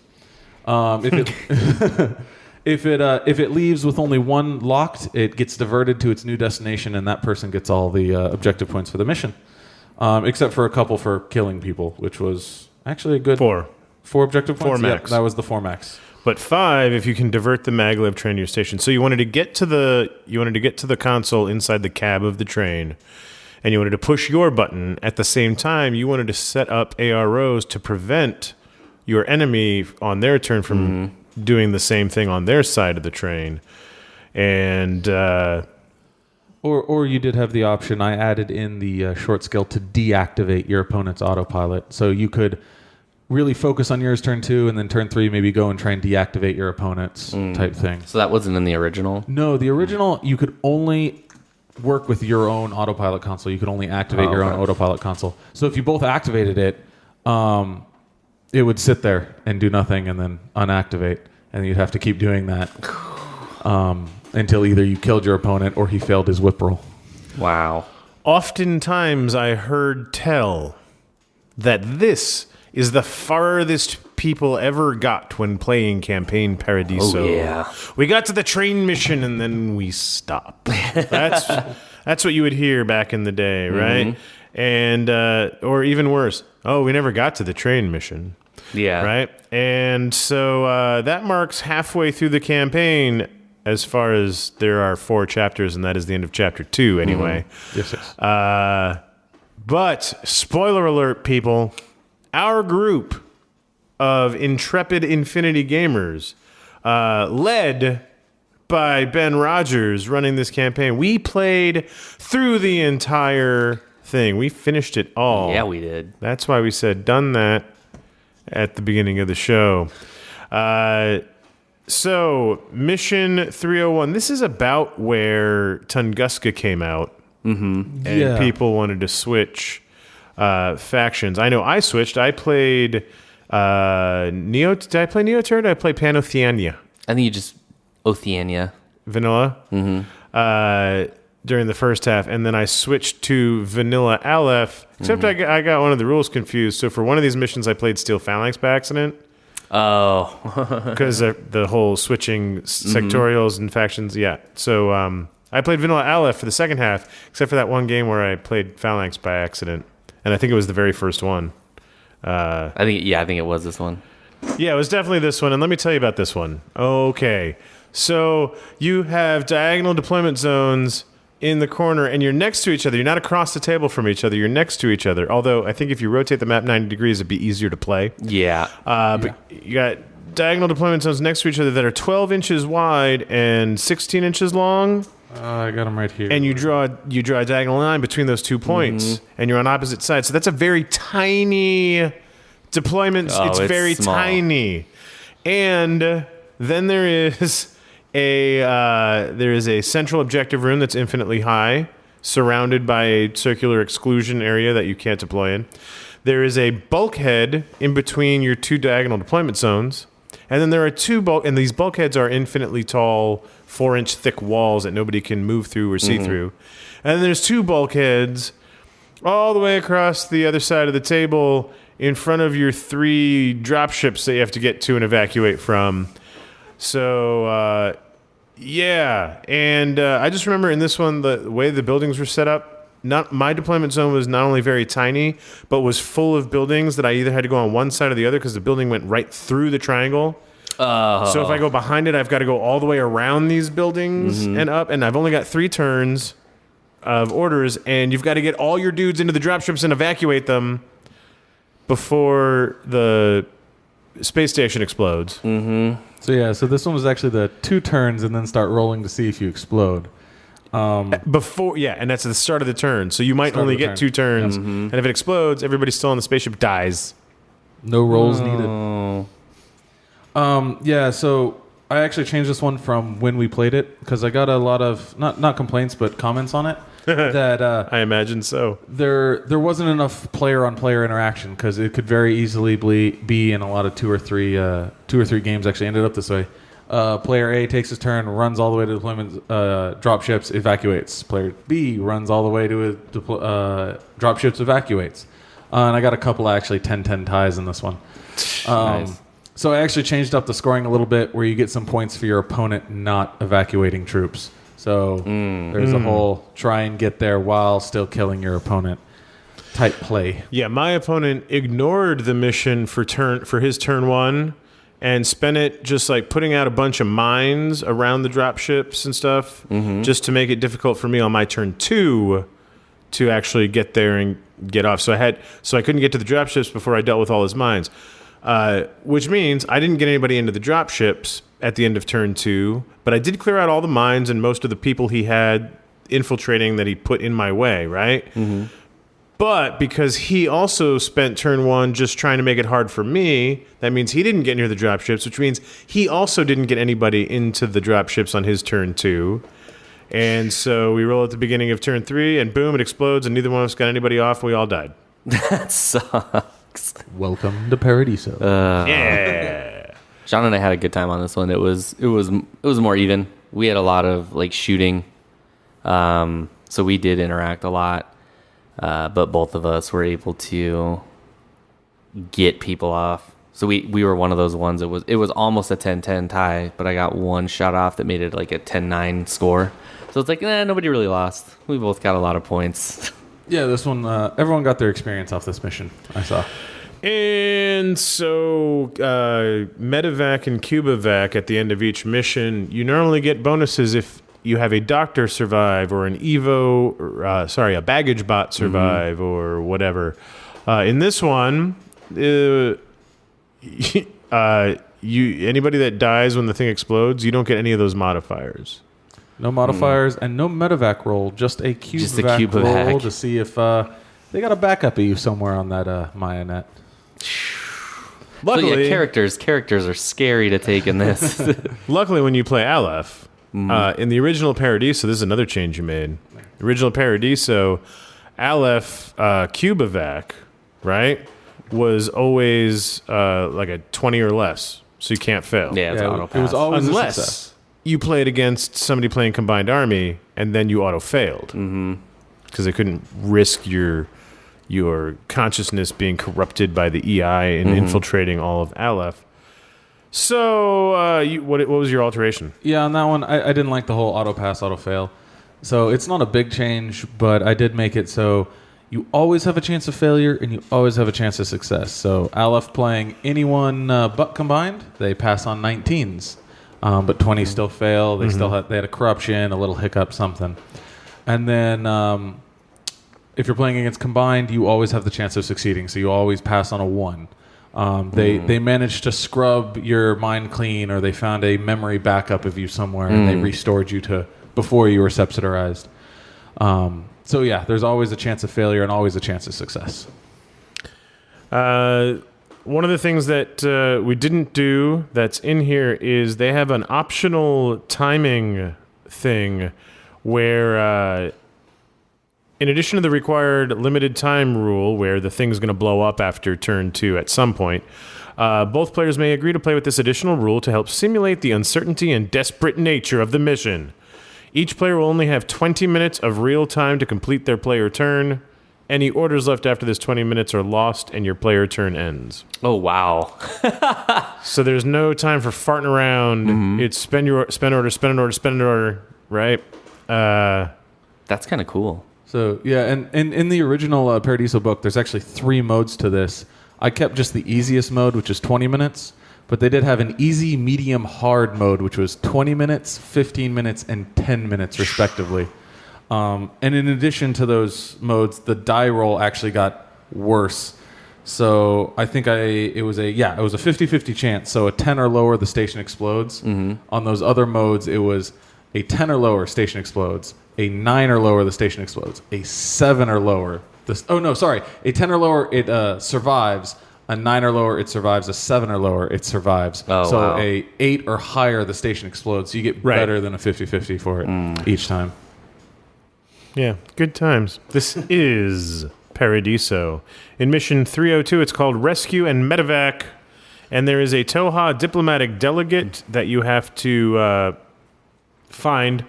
If it leaves with only one locked, it gets diverted to its new destination, and that person gets all the objective points for the mission. Except for a couple for killing people, which was actually a good 4 objective points. 4 max. Yep, that was the 4 max. But 5 if you can divert the maglev train to your station. So you wanted to get to the console inside the cab of the train, and you wanted to push your button. At the same time, you wanted to set up AROs to prevent your enemy on their turn from doing the same thing on their side of the train. And or you did have the option, I added in the short skill to deactivate your opponent's autopilot. So you could really focus on yours turn 2, and then turn 3 maybe go and try and deactivate your opponent's type thing. So that wasn't in the original? No, the original, you could only work with your own autopilot console. You could only activate your own autopilot console. So if you both activated it, it would sit there and do nothing and then unactivate. And you'd have to keep doing that until either you killed your opponent or he failed his whip roll. Wow. Oftentimes I heard tell that this is the farthest people ever got when playing Campaign Paradiso. Oh, yeah. We got to the train mission and then we stopped. That's what you would hear back in the day, right? And or even worse, we never got to the train mission. Yeah. Right? And so that marks halfway through the campaign as far as there are 4 chapters, and that is the end of chapter 2 anyway. Yes, yes. But, spoiler alert, people, our group of intrepid Infinity gamers, led by Ben Rogers running this campaign, we played through the entire thing. We finished it all. Yeah, we did. That's why we said done that at the beginning of the show. So, Mission 301, this is about where Tunguska came out. And people wanted to switch factions. I know I switched. I played Did I play Neoturd? Did I play Panotheania? I think you just Otheania. Vanilla? During the first half. And then I switched to Vanilla Aleph. Except I got one of the rules confused. So for one of these missions, I played Steel Phalanx by accident. Oh. Because the whole switching sectorials and factions. Yeah. So I played Vanilla Aleph for the second half, except for that one game where I played Phalanx by accident. And I think it was the very first one. I think it was this one. Yeah, it was definitely this one. And let me tell you about this one. Okay. So you have diagonal deployment zones in the corner, and you're next to each other. You're not across the table from each other. You're next to each other. Although I think if you rotate the map 90 degrees, it'd be easier to play. Yeah. But you got diagonal deployment zones next to each other that are 12 inches wide and 16 inches long. I got them right here. And you draw a diagonal line between those 2 points, and you're on opposite sides. So that's a very tiny deployment. It's very small. tiny. And then there is a central objective room that's infinitely high, surrounded by a circular exclusion area that you can't deploy in. There is a bulkhead in between your 2 diagonal deployment zones. And then there are 2 and these bulkheads are infinitely tall, 4-inch thick walls that nobody can move through or see through. And then there's 2 bulkheads all the way across the other side of the table in front of your 3 dropships that you have to get to and evacuate from. So, yeah. And I just remember in this one, the way the buildings were set up, my deployment zone was not only very tiny, but was full of buildings that I either had to go on one side or the other because the building went right through the triangle. So if I go behind it, I've got to go all the way around these buildings and up. And I've only got 3 turns of orders, and you've got to get all your dudes into the dropships and evacuate them before the space station explodes. So this one was actually the 2 turns and then start rolling to see if you explode. And that's the start of the turn. So you might only get 2 turns, and if it explodes, everybody still on the spaceship dies. No rolls needed. So I actually changed this one from when we played it because I got a lot of not complaints but comments on it that I imagine so. There wasn't enough player-on-player interaction because it could very easily be in a lot of 2 or 3 games. Actually, ended up this way. Player A takes his turn, runs all the way to deployment dropships, evacuates. Player B runs all the way to dropships, evacuates. And I got a couple actually 10-10 ties in this one. Nice. So I actually changed up the scoring a little bit where you get some points for your opponent not evacuating troops. So there's a whole try and get there while still killing your opponent type play. Yeah, my opponent ignored the mission for his turn 1 and spent it just like putting out a bunch of mines around the dropships and stuff just to make it difficult for me on my turn 2 to actually get there and get off. So I couldn't get to the dropships before I dealt with all his mines. Which means I didn't get anybody into the dropships at the end of turn 2, but I did clear out all the mines and most of the people he had infiltrating that he put in my way, right? But because he also spent turn 1 just trying to make it hard for me, that means he didn't get near the dropships, which means he also didn't get anybody into the dropships on his turn 2. And so we roll at the beginning of turn 3, and boom, it explodes, and neither one of us got anybody off, and we all died. That sucks. Welcome to Paradiso. Yeah. Sean and I had a good time on this one. It was more even. We had a lot of like shooting, so we did interact a lot. But both of us were able to get people off. So we were one of those ones. It was almost a 10-10 tie, but I got one shot off that made it like a 10-9 score. So it's like, nobody really lost. We both got a lot of points. Yeah, this one, everyone got their experience off this mission, I saw. And so Medevac and Cubovac at the end of each mission, you normally get bonuses if you have a doctor survive or an a baggage bot survive or whatever. In this one, anybody that dies when the thing explodes, you don't get any of those modifiers. No modifiers and no medevac roll, just a cubovac roll to see if they got a backup of you somewhere on that Maya net. Luckily, so yeah, characters are scary to take in this. Luckily, when you play Aleph, in the original Paradiso, this is another change you made. The original Paradiso, Aleph Cubovac, right, was always like a 20 or less, so you can't fail. Yeah, it's auto pass. It was always unless a success. You played against somebody playing Combined Army, and then you auto failed because they couldn't risk your consciousness being corrupted by the EI and infiltrating all of Aleph. So, what was your alteration? Yeah, on that one, I didn't like the whole auto pass, auto fail. So it's not a big change, but I did make it so you always have a chance of failure and you always have a chance of success. So Aleph playing anyone but combined, they pass on 19s, but 20s still fail. They they had a corruption, a little hiccup, something. And then if you're playing against combined, you always have the chance of succeeding. So you always pass on a 1. They managed to scrub your mind clean, or they found a memory backup of you somewhere, and they restored you to before you were sepsitarized. So yeah, there's always a chance of failure and always a chance of success. One of the things that we didn't do that's in here is they have an optional timing thing where in addition to the required limited time rule where the thing's going to blow up after turn 2 at some point, both players may agree to play with this additional rule to help simulate the uncertainty and desperate nature of the mission. Each player will only have 20 minutes of real time to complete their player turn. Any orders left after this 20 minutes are lost and your player turn ends. Oh, wow. So there's no time for farting around. It's spend an order, right? That's kind of cool. So yeah, and in the original Paradiso book, there's actually 3 modes to this. I kept just the easiest mode, which is 20 minutes, but they did have an easy, medium, hard mode, which was 20 minutes, 15 minutes, and 10 minminutes, respectively. And in addition to those modes, the die roll actually got worse. So I think it was a 50-50 chance. So a 10 or lower, the station explodes. On those other modes, it was a 10 or lower, station explodes. A 9 or lower, the station explodes. A 7 or lower, a 10 or lower, it survives. A 9 or lower, it survives. A 7 or lower, it survives. Oh, so wow. a 8 or higher, the station explodes. So you get better than a 50-50 for it each time. Yeah, good times. This is Paradiso. In mission 302, it's called Rescue and Medevac, and there is a Toha diplomatic delegate that you have to find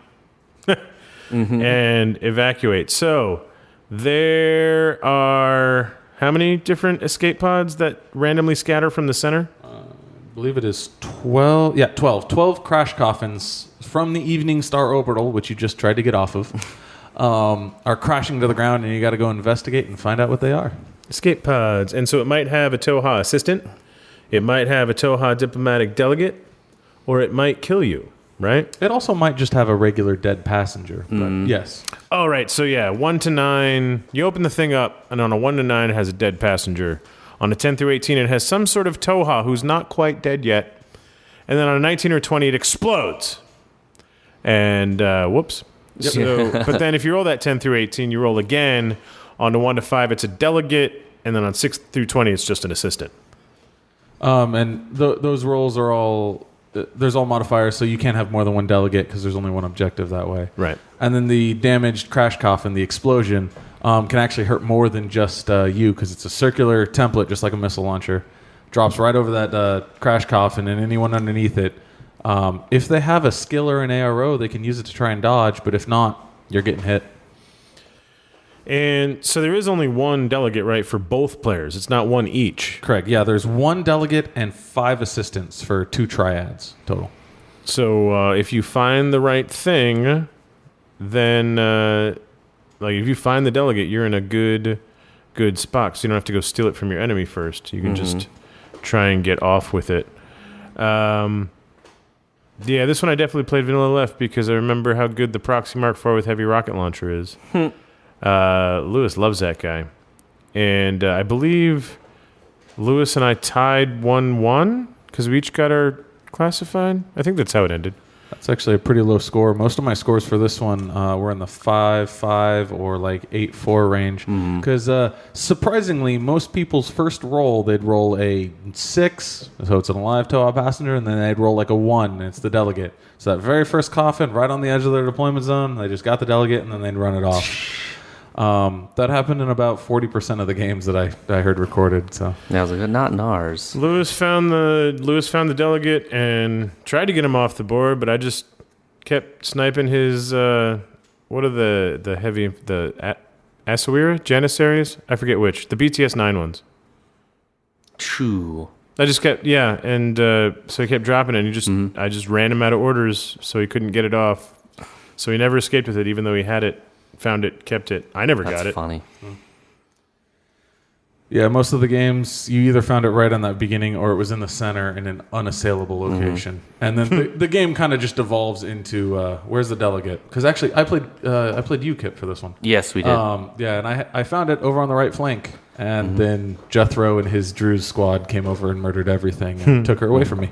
and evacuate. So there are how many different escape pods that randomly scatter from the center? I believe it is 12. Yeah, 12. 12 crash coffins from the Evening Star Orbital, which you just tried to get off of. Are crashing to the ground, and you got to go investigate and find out what they are. Escape pods. And so it might have a Toha assistant, it might have a Toha diplomatic delegate, or it might kill you, right? It also might just have a regular dead passenger, but yes. Oh, right. So, yeah, 1 to 9, you open the thing up, and on a 1 to 9, it has a dead passenger. On a 10 through 18, it has some sort of Toha who's not quite dead yet. And then on a 19 or 20, it explodes. And, whoops. Yep. So, but then if you roll that 10 through 18, you roll again. On the 1 to 5, it's a delegate, and then on 6 through 20, it's just an assistant. And those roles are all there's all modifiers, so you can't have more than one delegate because there's only one objective that way. Right. And then the damaged crash coffin, the explosion, can actually hurt more than just you because it's a circular template, just like a missile launcher. Drops right over that crash coffin and anyone underneath it. If they have a skill or an ARO, they can use it to try and dodge, but if not, you're getting hit. And so there is only one delegate, right, for both players. It's not one each. Correct. Yeah, there's one delegate and 5 assistants for 2 triads total. So if you find the right thing, then if you find the delegate, you're in a good spot. So you don't have to go steal it from your enemy first. You can just try and get off with it. Yeah, this one I definitely played vanilla left because I remember how good the Proxy Mark IV with heavy rocket launcher is. Lewis loves that guy. And I believe Lewis and I tied 1-1 because we each got our classified. I think that's how it ended. That's actually a pretty low score. Most of my scores for this one were in the 5-5 or like 8-4 range. Because surprisingly, most people's first roll, they'd roll a 6, so it's an alive TOA passenger, and then they'd roll like a 1, and it's the delegate. So that very first coffin, right on the edge of their deployment zone, they just got the delegate, and then they'd run it off. That happened in about 40% of the games that I heard recorded. So yeah, I was like, not in ours. Lewis found the delegate and tried to get him off the board, but I just kept sniping his what are the heavy Asawira Janissaries? I forget which. The BTS 9 ones. True. I just kept and so he kept dropping it. And I just ran him out of orders, so he couldn't get it off. So he never escaped with it, even though he had it. Found it, kept it. I never got it. That's funny. Yeah, most of the games, you either found it right on that beginning or it was in the center in an unassailable location. And then the game kind of just evolves into where's the delegate? Because actually, I played UKIP for this one. Yes, we did. Yeah, and I found it over on the right flank. And then Jethro and his Druze squad came over and murdered everything and took her away from me.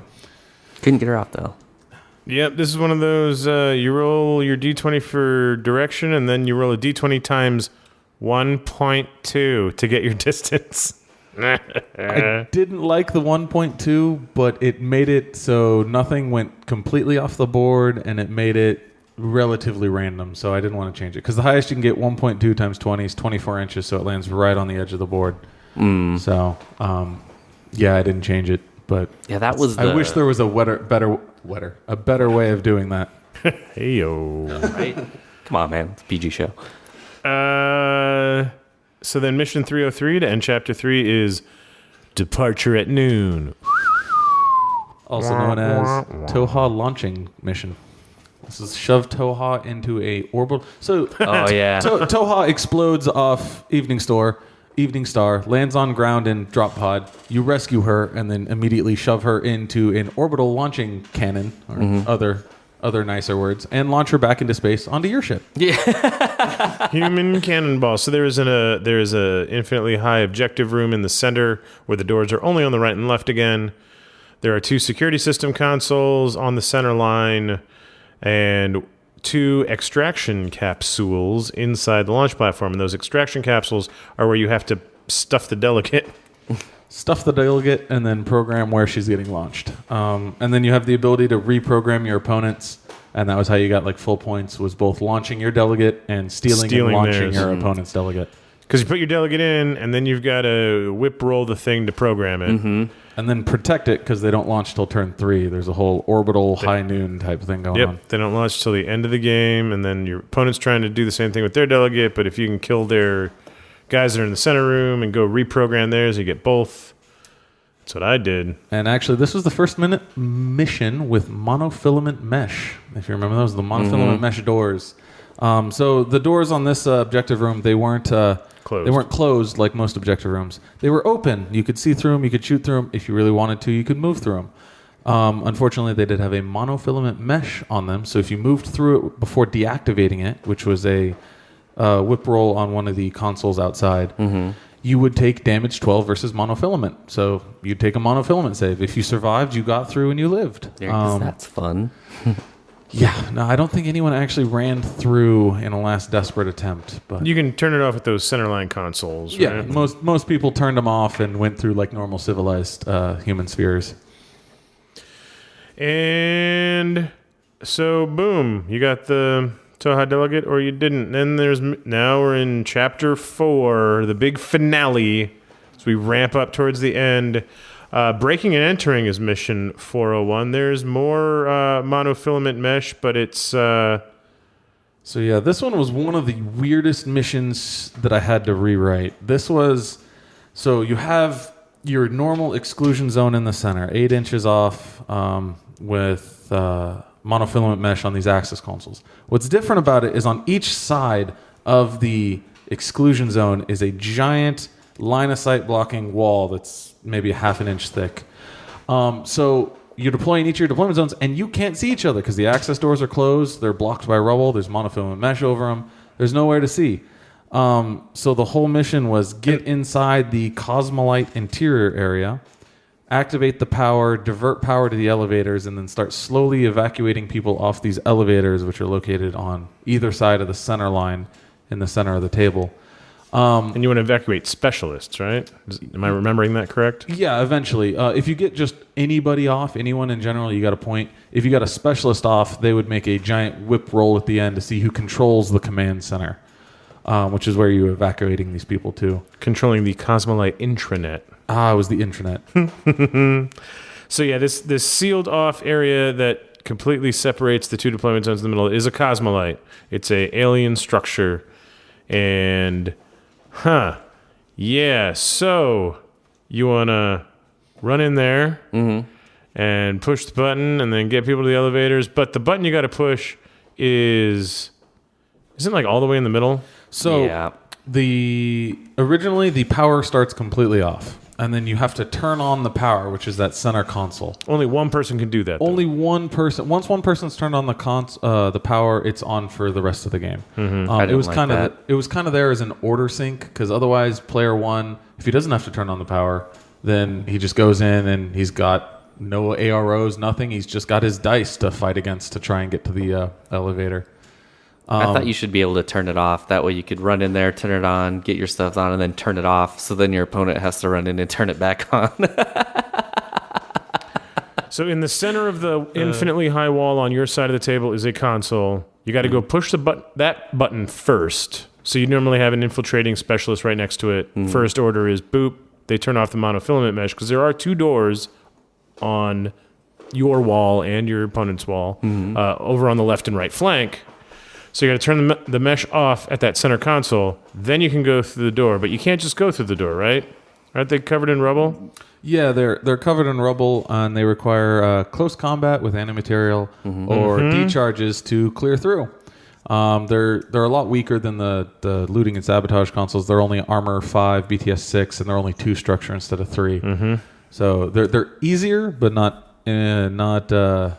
Couldn't get her out, though. Yep, this is one of those, you roll your d20 for direction, and then you roll a d20 times 1.2 to get your distance. I didn't like the 1.2, but it made it so nothing went completely off the board, and it made it relatively random, so I didn't want to change it. Because the highest you can get 1.2 times 20 is 24 inches, so it lands right on the edge of the board. So, yeah, I didn't change it. But yeah, that was. I wish there was a better way of doing that. Hey yo! Right? Come on, man, it's a PG show. So then, mission 303 to end chapter 3 is departure at noon, also known as Toha launching mission. This is shove Toha into a orbital. So, oh yeah, Toha explodes off Evening Star, lands on ground in drop pod. You rescue her and then immediately shove her into an orbital launching cannon, or other nicer words, and launch her back into space onto your ship. Yeah, human cannonball. So there is a infinitely high objective room in the center where the doors are only on the right and left again. There are 2 security system consoles on the center line, and 2 extraction capsules inside the launch platform, and those extraction capsules are where you have to stuff the delegate. Stuff the delegate and then program where she's getting launched. And then you have the ability to reprogram your opponents, and that was how you got like full points, was both launching your delegate and stealing and launching your opponent's delegate. Because you put your delegate in, and then you've got to whip roll the thing to program it. And then protect it because they don't launch till turn 3. There's a whole orbital high noon type thing going on. They don't launch till the end of the game, and then your opponent's trying to do the same thing with their delegate, but if you can kill their guys that are in the center room and go reprogram theirs, you get both. That's what I did. And actually, this was the first mission with monofilament mesh. If you remember, those were the monofilament mesh doors. So the doors on this objective room, they weren't closed. They weren't closed like most objective rooms. They were open. You could see through them. You could shoot through them. If you really wanted to, you could move through them. Unfortunately, they did have a monofilament mesh on them. So if you moved through it before deactivating it, which was a whip roll on one of the consoles outside, you would take damage 12 versus monofilament. So you'd take a monofilament save. If you survived, you got through and you lived. That's fun. Yeah, no, I don't think anyone actually ran through in a last desperate attempt. But You can turn it off with those centerline consoles. yeah, Right? most people turned them off and went through like normal civilized human spheres. And so, boom, you got the Toha delegate, or you didn't. Then now we're in chapter 4, the big finale. So we ramp up towards the end. Breaking and entering is mission 401. There's more monofilament mesh, but it's... So yeah, this one was one of the weirdest missions that I had to rewrite. This was... So you have your normal exclusion zone in the center, 8 inches off with monofilament mesh on these access consoles. What's different about it is on each side of the exclusion zone is a giant line-of-sight blocking wall that's maybe a half an inch thick. So you're deploying each of your deployment zones, and you can't see each other because the access doors are closed. They're blocked by rubble. There's monofilament mesh over them. There's nowhere to see. So the whole mission was get inside the Cosmolite interior area, activate the power, divert power to the elevators, and then start slowly evacuating people off these elevators, which are located on either side of the center line in the center of the table. and you want to evacuate specialists, right? Am I remembering that correct? Yeah, eventually. If you get just anybody off, anyone in general, you got a point. If you got a specialist off, they would make a giant whip roll at the end to see who controls the command center, which is where you're evacuating these people to. Controlling the Cosmolite intranet. It was the intranet. So yeah, this sealed off area that completely separates the two deployment zones in the middle is a Cosmolite. It's a alien structure. And, yeah, so you want to run in there and push the button and then get people to the elevators. But the button you got to push isn't like all the way in the middle? So Yeah. originally the power starts completely off. And then you have to turn on the power, which is that center console. Only one person can do that, though. Only one person. Once one person's turned on the power, it's on for the rest of the game. I don't like that. It was kind of there as an order sync because otherwise, player one, if he doesn't have to turn on the power, then he just goes in and he's got no AROs, nothing. He's just got his dice to fight against to try and get to the elevator. I thought you should be able to turn it off. That way you could run in there, turn it on, get your stuff on, and then turn it off. So then your opponent has to run in and turn it back on. So in the center of the infinitely high wall on your side of the table is a console. You got to go push that button first. So you normally have an infiltrating specialist right next to it. First order is boop. They turn off the monofilament mesh because there are two doors on your wall and your opponent's wall over on the left and right flank. So you got to turn the mesh off at that center console. Then you can go through the door, but you can't just go through the door, right? Aren't they covered in rubble? Yeah, they're covered in rubble, and they require close combat with anti-material or decharges to clear through. They're a lot weaker than the looting and sabotage consoles. They're only armor 5, BTS 6, and they're only 2 structure instead of 3. So they're easier, but not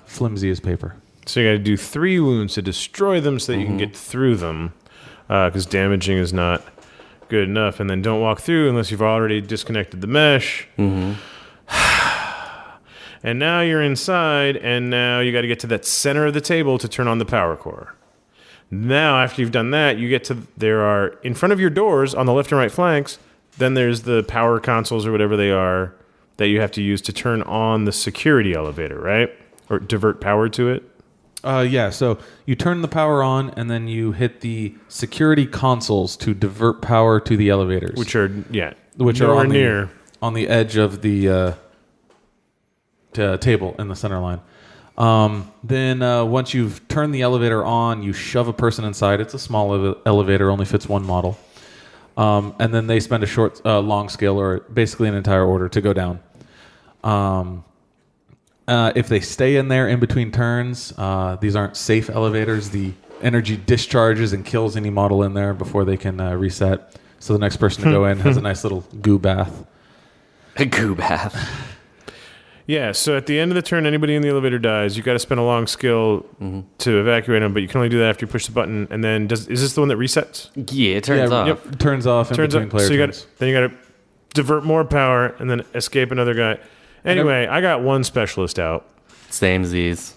flimsy as paper. So you got to do 3 wounds to destroy them so that you can get through them, because damaging is not good enough. And then don't walk through unless you've already disconnected the mesh. And now you're inside, and now you got to get to that center of the table to turn on the power core. Now, after you've done that, there are, in front of your doors on the left and right flanks, then there's the power consoles or whatever they are that you have to use to turn on the security elevator, right? Or divert power to it. Yeah, so you turn the power on, and then you hit the security consoles to divert power to the elevators, Which are on near on the edge of the table in the center line. Then once you've turned the elevator on, you shove a person inside. It's a small elevator, only fits one model, and then they spend a long scale, or basically an entire order to go down. If they stay in there in between turns, these aren't safe elevators. The energy discharges and kills any model in there before they can reset. So the next person to go in has a nice little goo bath. A goo bath. Yeah, so at the end of the turn, anybody in the elevator dies. You got to spend a long skill to evacuate them, but you can only do that after you push the button. And then, is this the one that resets? Yeah, it turns off. Yep, it turns off in between player turns. Then you got to divert more power and then escape another guy. Anyway, I got one specialist out. Same Z's.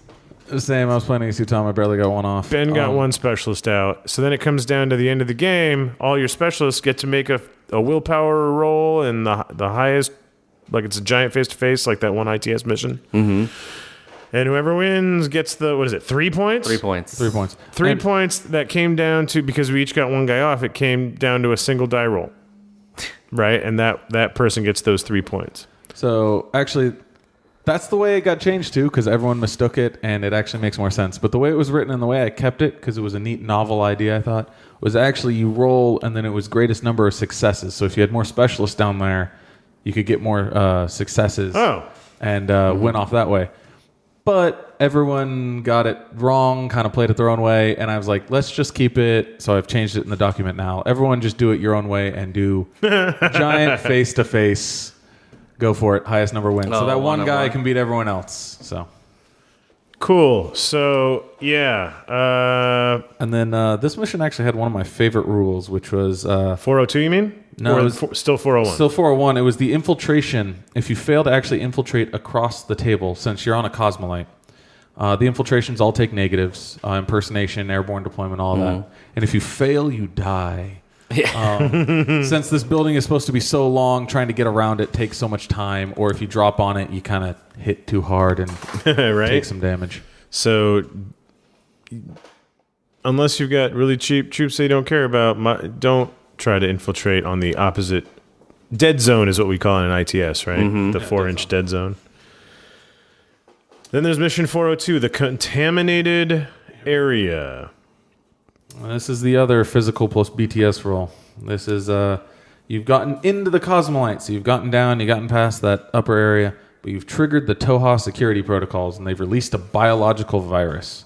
Same. I was playing against you, Tom. I barely got one off. Ben got one specialist out. So then it comes down to the end of the game. All your specialists get to make a willpower roll, and the highest, like it's a giant face-to-face, like that one ITS mission. Mm-hmm. And whoever wins gets 3 points? 3 points. 3 points. 3 points that came down to, because we each got one guy off, it came down to a single die roll. Right? And that person gets those 3 points. So actually, that's the way it got changed too, because everyone mistook it, and it actually makes more sense. But the way it was written and the way I kept it, because it was a neat novel idea, I thought, was actually you roll and then it was greatest number of successes. So if you had more specialists down there, you could get more successes and win off that way. But everyone got it wrong, kind of played it their own way, and I was like, let's just keep it. So I've changed it in the document now. Everyone just do it your own way and do giant face-to-face. Go for it. Highest number wins. So that one guy can beat everyone else. So cool. So, yeah. And then this mission actually had one of my favorite rules, which was... 402, you mean? No, or it was still 401? Still 401. It was the infiltration. If you fail to actually infiltrate across the table, since you're on a cosmolite, the infiltrations all take negatives. Impersonation, airborne deployment, all of that. And if you fail, you die. Yeah. Since this building is supposed to be so long, trying to get around it takes so much time. Or if you drop on it, you kind of hit too hard and take some damage. So, unless you've got really cheap troops that you don't care about, don't try to infiltrate on the opposite. Dead zone is what we call it in ITS, right? Mm-hmm. The 4-inch dead zone. Then there's mission 402, the contaminated area. This is the other physical plus BTS roll. This is, you've gotten into the cosmolite, so you've gotten down, you've gotten past that upper area, but you've triggered the Toha security protocols, and they've released a biological virus.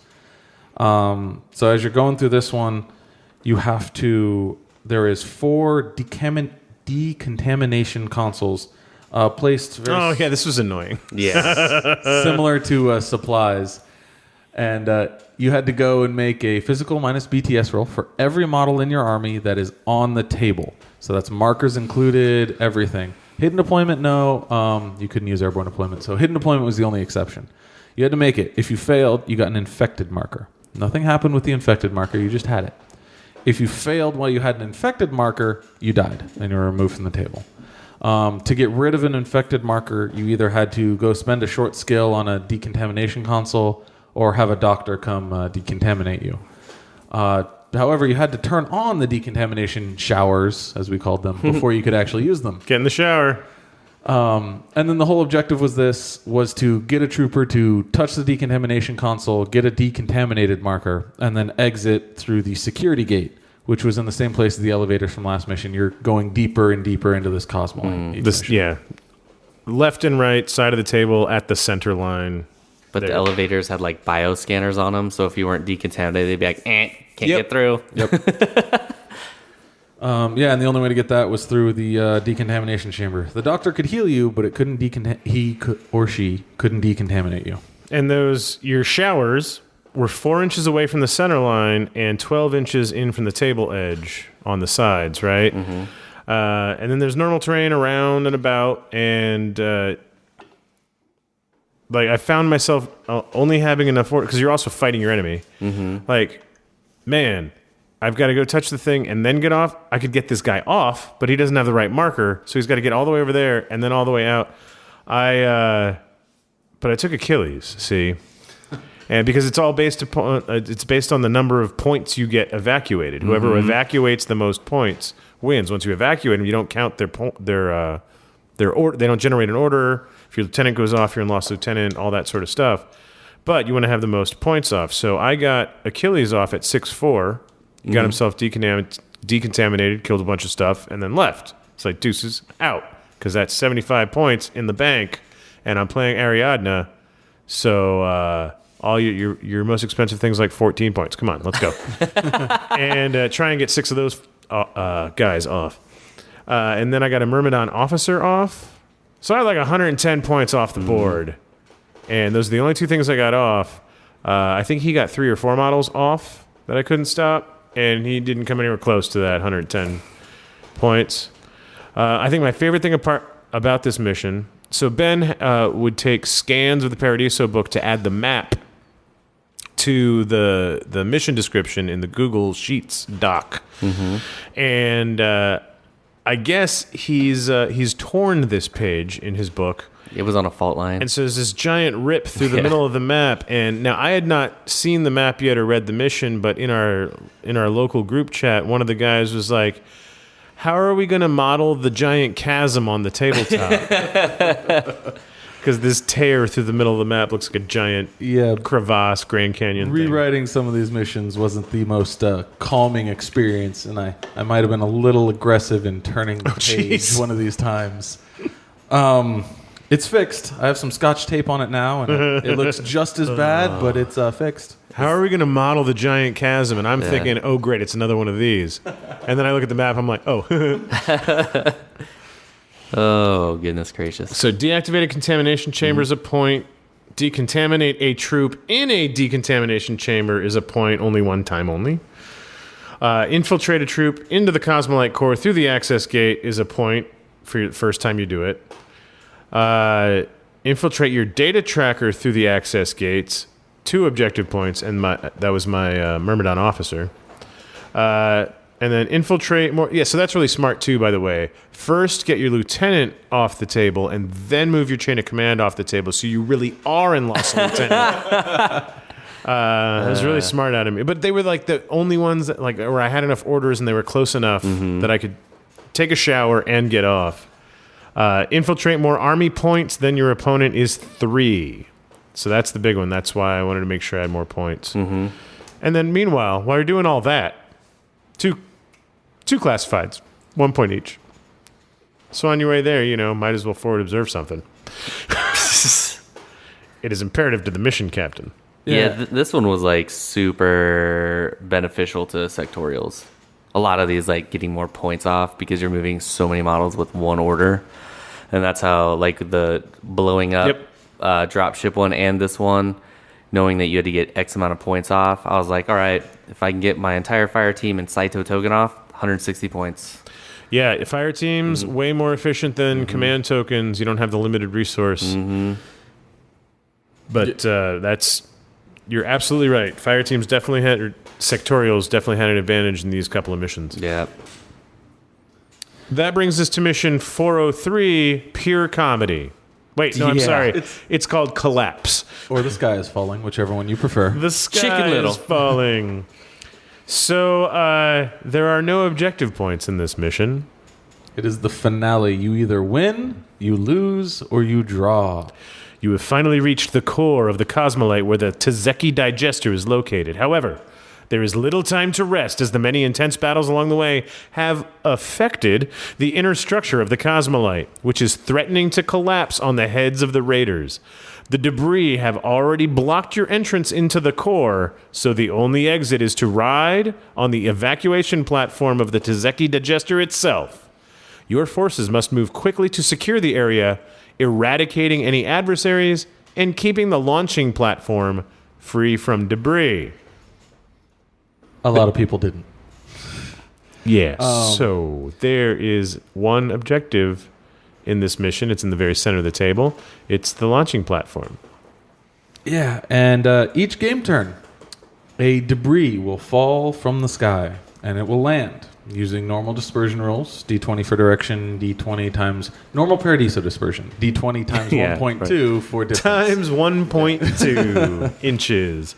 So as you're going through this one, you have to... There is 4 decontamination consoles placed very... Oh, yeah, this was annoying. Yeah. similar to supplies. And you had to go and make a physical minus BTS roll for every model in your army that is on the table. So that's markers included, everything. Hidden deployment, no. You couldn't use airborne deployment. So hidden deployment was the only exception. You had to make it. If you failed, you got an infected marker. Nothing happened with the infected marker. You just had it. If you failed while you had an infected marker, you died and you were removed from the table. To get rid of an infected marker, you either had to go spend a short skill on a decontamination console or have a doctor come decontaminate you. However, you had to turn on the decontamination showers, as we called them, before you could actually use them. Get in the shower. And then the whole objective was to get a trooper to touch the decontamination console, get a decontaminated marker, and then exit through the security gate, which was in the same place as the elevators from last mission. You're going deeper and deeper into this cosmolite. Yeah. Left and right side of the table at the center line. But the elevators had like bioscanners on them, so if you weren't decontaminated, they'd be like, can't get through. Yep. And the only way to get that was through the decontamination chamber. The doctor could heal you, but it couldn't she couldn't decontaminate you. And your showers were 4 inches away from the center line and 12 inches in from the table edge on the sides, right? Mm-hmm. And then there's normal terrain around and about, and I found myself only having enough order, because you're also fighting your enemy. Mm-hmm. Like, man, I've got to go touch the thing and then get off. I could get this guy off, but he doesn't have the right marker, so he's got to get all the way over there and then all the way out. But I took Achilles, see, and because it's all based on the number of points you get evacuated. Whoever evacuates the most points wins. Once you evacuate them, you don't count their order. They don't generate an order. If your lieutenant goes off, you're in lost lieutenant, all that sort of stuff. But you want to have the most points off. So I got Achilles off at 6-4. Got himself decontaminated, killed a bunch of stuff, and then left. It's like, deuces, out. Because that's 75 points in the bank, and I'm playing Ariadne. So all your most expensive things like 14 points. Come on, let's go. And try and get 6 of those guys off. And then I got a Myrmidon officer off. So I had like 110 points off the board. And those are the only 2 things I got off. I think he got 3 or 4 models off that I couldn't stop. And he didn't come anywhere close to that 110 points. I think my favorite thing about this mission... So Ben would take scans of the Paradiso book to add the map to the mission description in the Google Sheets doc, and I guess he's torn this page in his book. It was on a fault line. And so there's this giant rip through the middle of the map. And now I had not seen the map yet or read the mission, but in our local group chat, one of the guys was like, how are we going to model the giant chasm on the tabletop? Because this tear through the middle of the map looks like a giant crevasse, Grand Canyon Rewriting some of these missions wasn't the most calming experience, and I might have been a little aggressive in turning the page one of these times. It's fixed. I have some Scotch tape on it now, and it looks just as bad, but it's fixed. How are we going to model the giant chasm? And I'm thinking, oh, great, it's another one of these. And then I look at the map, I'm like, oh. Oh, goodness gracious. So deactivate a contamination chamber is a point. Decontaminate a troop in a decontamination chamber is a point, only one time only. Infiltrate a troop into the Cosmolite core through the access gate is a point for your first time you do it. Infiltrate your data tracker through the access gates, 2 objective points, and that was my Myrmidon officer. And then infiltrate more. Yeah, so that's really smart too, by the way. First, get your lieutenant off the table, and then move your chain of command off the table, so you really are in loss of lieutenant. It was really smart out of me. But they were like the only ones that, like, where I had enough orders and they were close enough that I could take a shower and get off. Infiltrate more army points than your opponent is 3. So that's the big one. That's why I wanted to make sure I had more points. And then meanwhile, while you're doing all that, two classifieds, 1 point each. So on your way there, might as well forward observe something. It is imperative to the mission captain. Yeah, this one was like super beneficial to sectorials. A lot of these like getting more points off because you're moving so many models with one order. And that's how like the blowing up dropship one and this one, knowing that you had to get X amount of points off, I was like, all right, if I can get my entire fire team and Saito token off, 160 points. Yeah, fire teams, way more efficient than command tokens. You don't have the limited resource. But you're absolutely right. Fire teams definitely had, or sectorials definitely had an advantage in these couple of missions. Yeah. That brings us to mission 403, Pure Comedy. Wait, no, I'm sorry. It's called Collapse. Or The Sky is Falling, whichever one you prefer. The sky Chicken Little. is falling. So there are no objective points in this mission. It is the finale. You either win, you lose, or you draw. You have finally reached the core of the Cosmolite where the Tazeki digester is located. However, there is little time to rest as the many intense battles along the way have affected the inner structure of the Cosmolite, which is threatening to collapse on the heads of the raiders. The debris have already blocked your entrance into the core, so the only exit is to ride on the evacuation platform of the Tazeki digester itself. Your forces must move quickly to secure the area, eradicating any adversaries, and keeping the launching platform free from debris. A lot of people didn't. Yes. So there is one objective in this mission. It's in the very center of the table. It's the launching platform. Yeah, and each game turn, a debris will fall from the sky, and it will land using normal dispersion rules, D20 for direction, D20 times normal Paradiso dispersion, D20 times 1.2 for distance. Times 1.2 inches.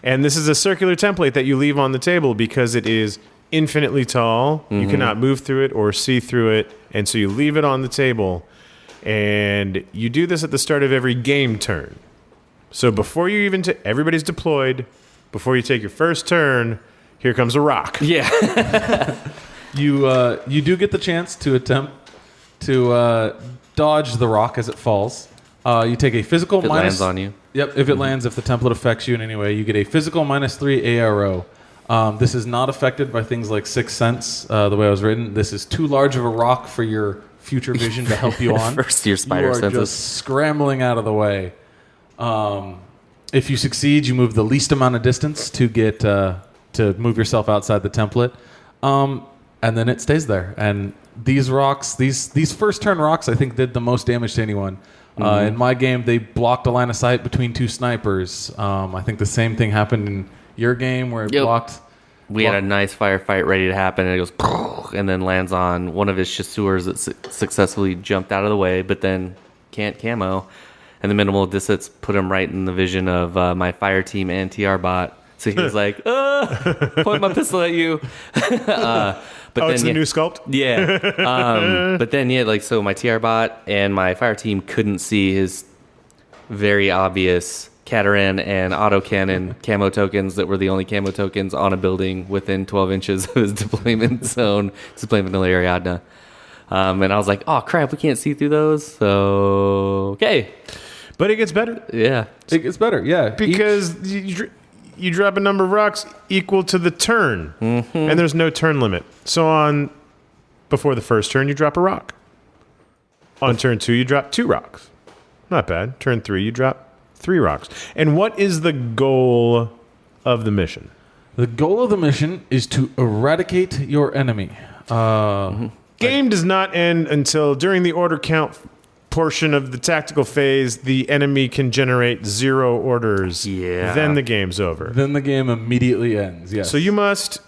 And this is a circular template that you leave on the table because it is infinitely tall. You cannot move through it or see through it. And so you leave it on the table. And you do this at the start of every game turn. So before you even everybody's deployed, before you take your first turn, here comes a rock. Yeah. You do get the chance to attempt to dodge the rock as it falls. You take a physical If it lands on you. Yep, if it lands, if the template affects you in any way, you get a physical -3 ARO. This is not affected by things like Sixth Sense, the way it was written. This is too large of a rock for your future vision to help you on. First year spider you are senses. just scrambling out of the way. If you succeed, you move the least amount of distance to get to move yourself outside the template, and then it stays there. And these rocks, these first turn rocks, I think did the most damage to anyone. In my game, they blocked a line of sight between two snipers. I think the same thing happened in your game where it blocked. We had a nice firefight ready to happen, and it goes, and then lands on one of his chasseurs that successfully jumped out of the way, but then can't camo. And the minimal distance put him right in the vision of my fire team and TR bot. So he was like, point my pistol at you. But it's the new sculpt? Yeah. But then, like, so my TR bot and my fire team couldn't see his very obvious Cataran and autocannon camo tokens that were the only camo tokens on a building within 12 inches of his deployment zone. He's playing Vanilla Ariadna. And I was like, oh, crap, we can't see through those. So, okay. But it gets better. Yeah. It gets better, yeah. Because you drop a number of rocks equal to the turn. Mm-hmm. And there's no turn limit. So before the first turn, you drop a rock. On turn 2, you drop 2 rocks. Not bad. Turn 3, you drop 3 rocks. And what is the goal of the mission? The goal of the mission is to eradicate your enemy. Game does not end until during the order count portion of the tactical phase, the enemy can generate 0 orders. Yeah. Then the game's over. Then the game immediately ends, yes. So you must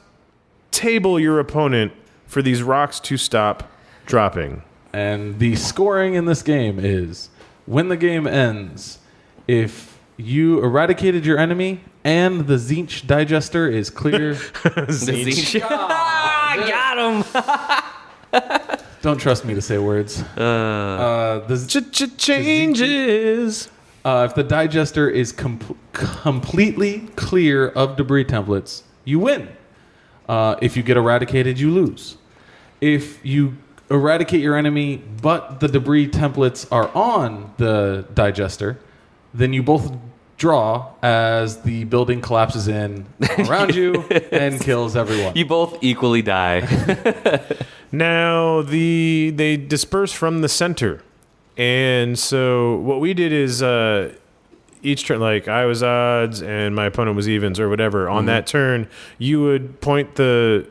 table your opponent for these rocks to stop dropping. And the scoring in this game is, when the game ends, if you eradicated your enemy and the Zinch digester is clear... Zinch. Got him! Don't trust me to say words. Changes. If the digester is completely clear of debris templates, you win. If you get eradicated, you lose. If you eradicate your enemy, but the debris templates are on the digester, then you both draw as the building collapses in around you and kills everyone. You both equally die. Now, they disperse from the center. And so what we did is each turn, like I was odds and my opponent was evens or whatever. On that turn, you would point the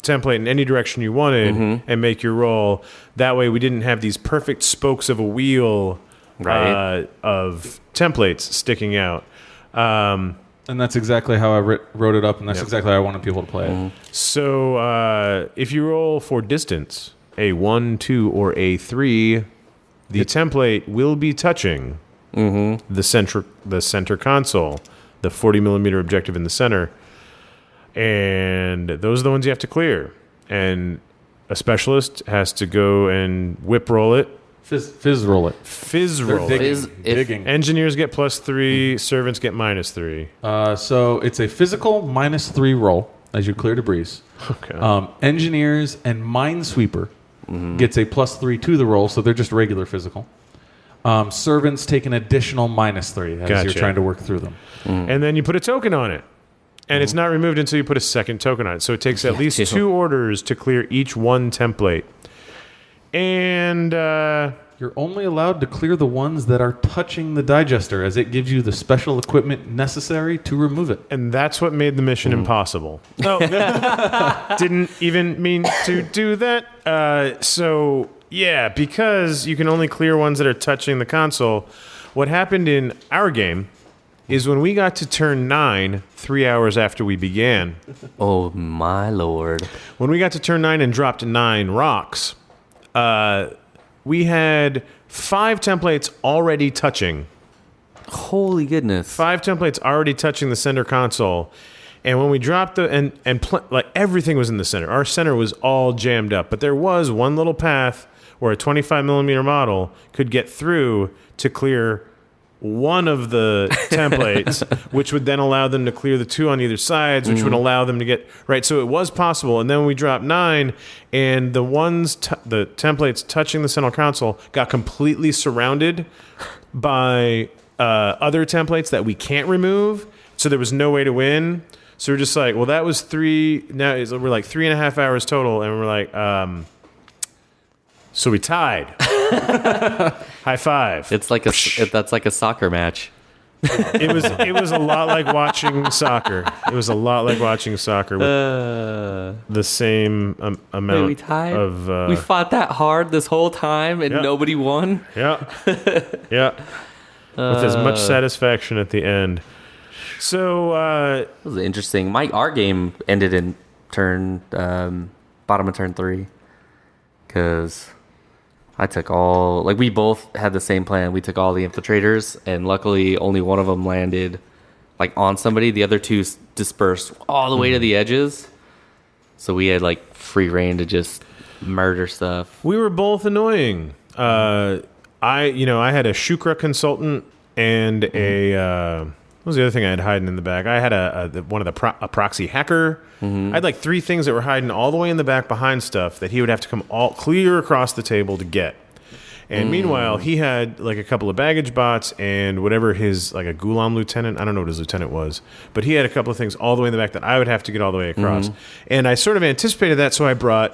template in any direction you wanted and make your roll. That way we didn't have these perfect spokes of a wheel of templates sticking out. And that's exactly how I wrote it up, and that's exactly how I wanted people to play it. So if you roll for distance, a 1, 2, or a 3, the template will be touching the center console, the 40 millimeter objective in the center. And those are the ones you have to clear. And a specialist has to go and whip roll it. Fizz roll it. Fizz roll it. Digging. Engineers get +3, servants get -3. So it's a physical -3 roll as you clear debris. Okay. Engineers and Minesweeper gets a +3 to the roll, so they're just regular physical. Servants take an additional -3 as you're trying to work through them. And then you put a token on it. And it's not removed until you put a second token on it. So it takes at least 2 orders to clear each one template. And you're only allowed to clear the ones that are touching the digester, as it gives you the special equipment necessary to remove it. And that's what made the mission impossible. Oh, didn't even mean to do that. So, yeah, because you can only clear ones that are touching the console, what happened in our game is when we got to turn 9, 3 hours after we began. Oh, my Lord. When we got to turn 9 and dropped 9 rocks, we had 5 templates already touching. Holy goodness. 5 templates already touching the center console. And when we dropped like everything was in the center. Our center was all jammed up. But there was one little path where a 25 millimeter model could get through to clear one of the templates, which would then allow them to clear the 2 on either sides, which would allow them to get right. So it was possible. And then when we dropped 9, and the the templates touching the central console got completely surrounded by other templates that we can't remove. So there was no way to win. So we're just like, well, that was 3. Now we're like 3.5 hours total, and we're like, so we tied. High five. It's like that's like a soccer match. It was a lot like watching soccer. It was a lot like watching soccer with the same amount Wait, we tied? of. We fought that hard this whole time and nobody won. Yeah, yeah. With as much satisfaction at the end. So It was interesting. Our game ended in bottom of turn 3, because I took we both had the same plan. We took all the infiltrators, and luckily only one of them landed on somebody. The other two dispersed all the way to the edges, so we had free reign to just murder stuff. we were both annoying. I had a Shukra consultant and a. What was the other thing I had hiding in the back? I had a proxy hacker. I had 3 things that were hiding all the way in the back behind stuff that he would have to come all clear across the table to get. And meanwhile, he had a couple of baggage bots and whatever his a Gulam lieutenant. I don't know what his lieutenant was, but he had a couple of things all the way in the back that I would have to get all the way across. And I sort of anticipated that, so I brought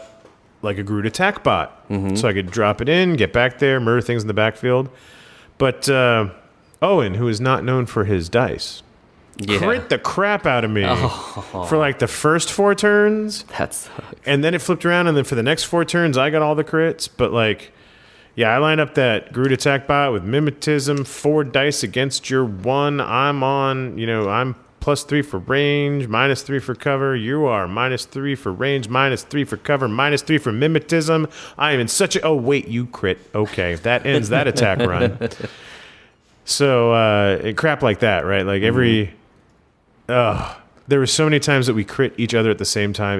a Groot attack bot, so I could drop it in, get back there, murder things in the backfield. But Owen, who is not known for his dice, crit the crap out of me for the first 4 turns. That sucks. And then it flipped around, and then for the next 4 turns, I got all the crits. But I lined up that Groot attack bot with mimetism, 4 dice against your 1. I'm on, I'm +3 for range, -3 for cover. You are -3 for range, -3 for cover, -3 for mimetism. I am in such a... Oh, wait, you crit. Okay, that ends that attack run. So crap like that, right? Every... there were so many times that we crit each other at the same time.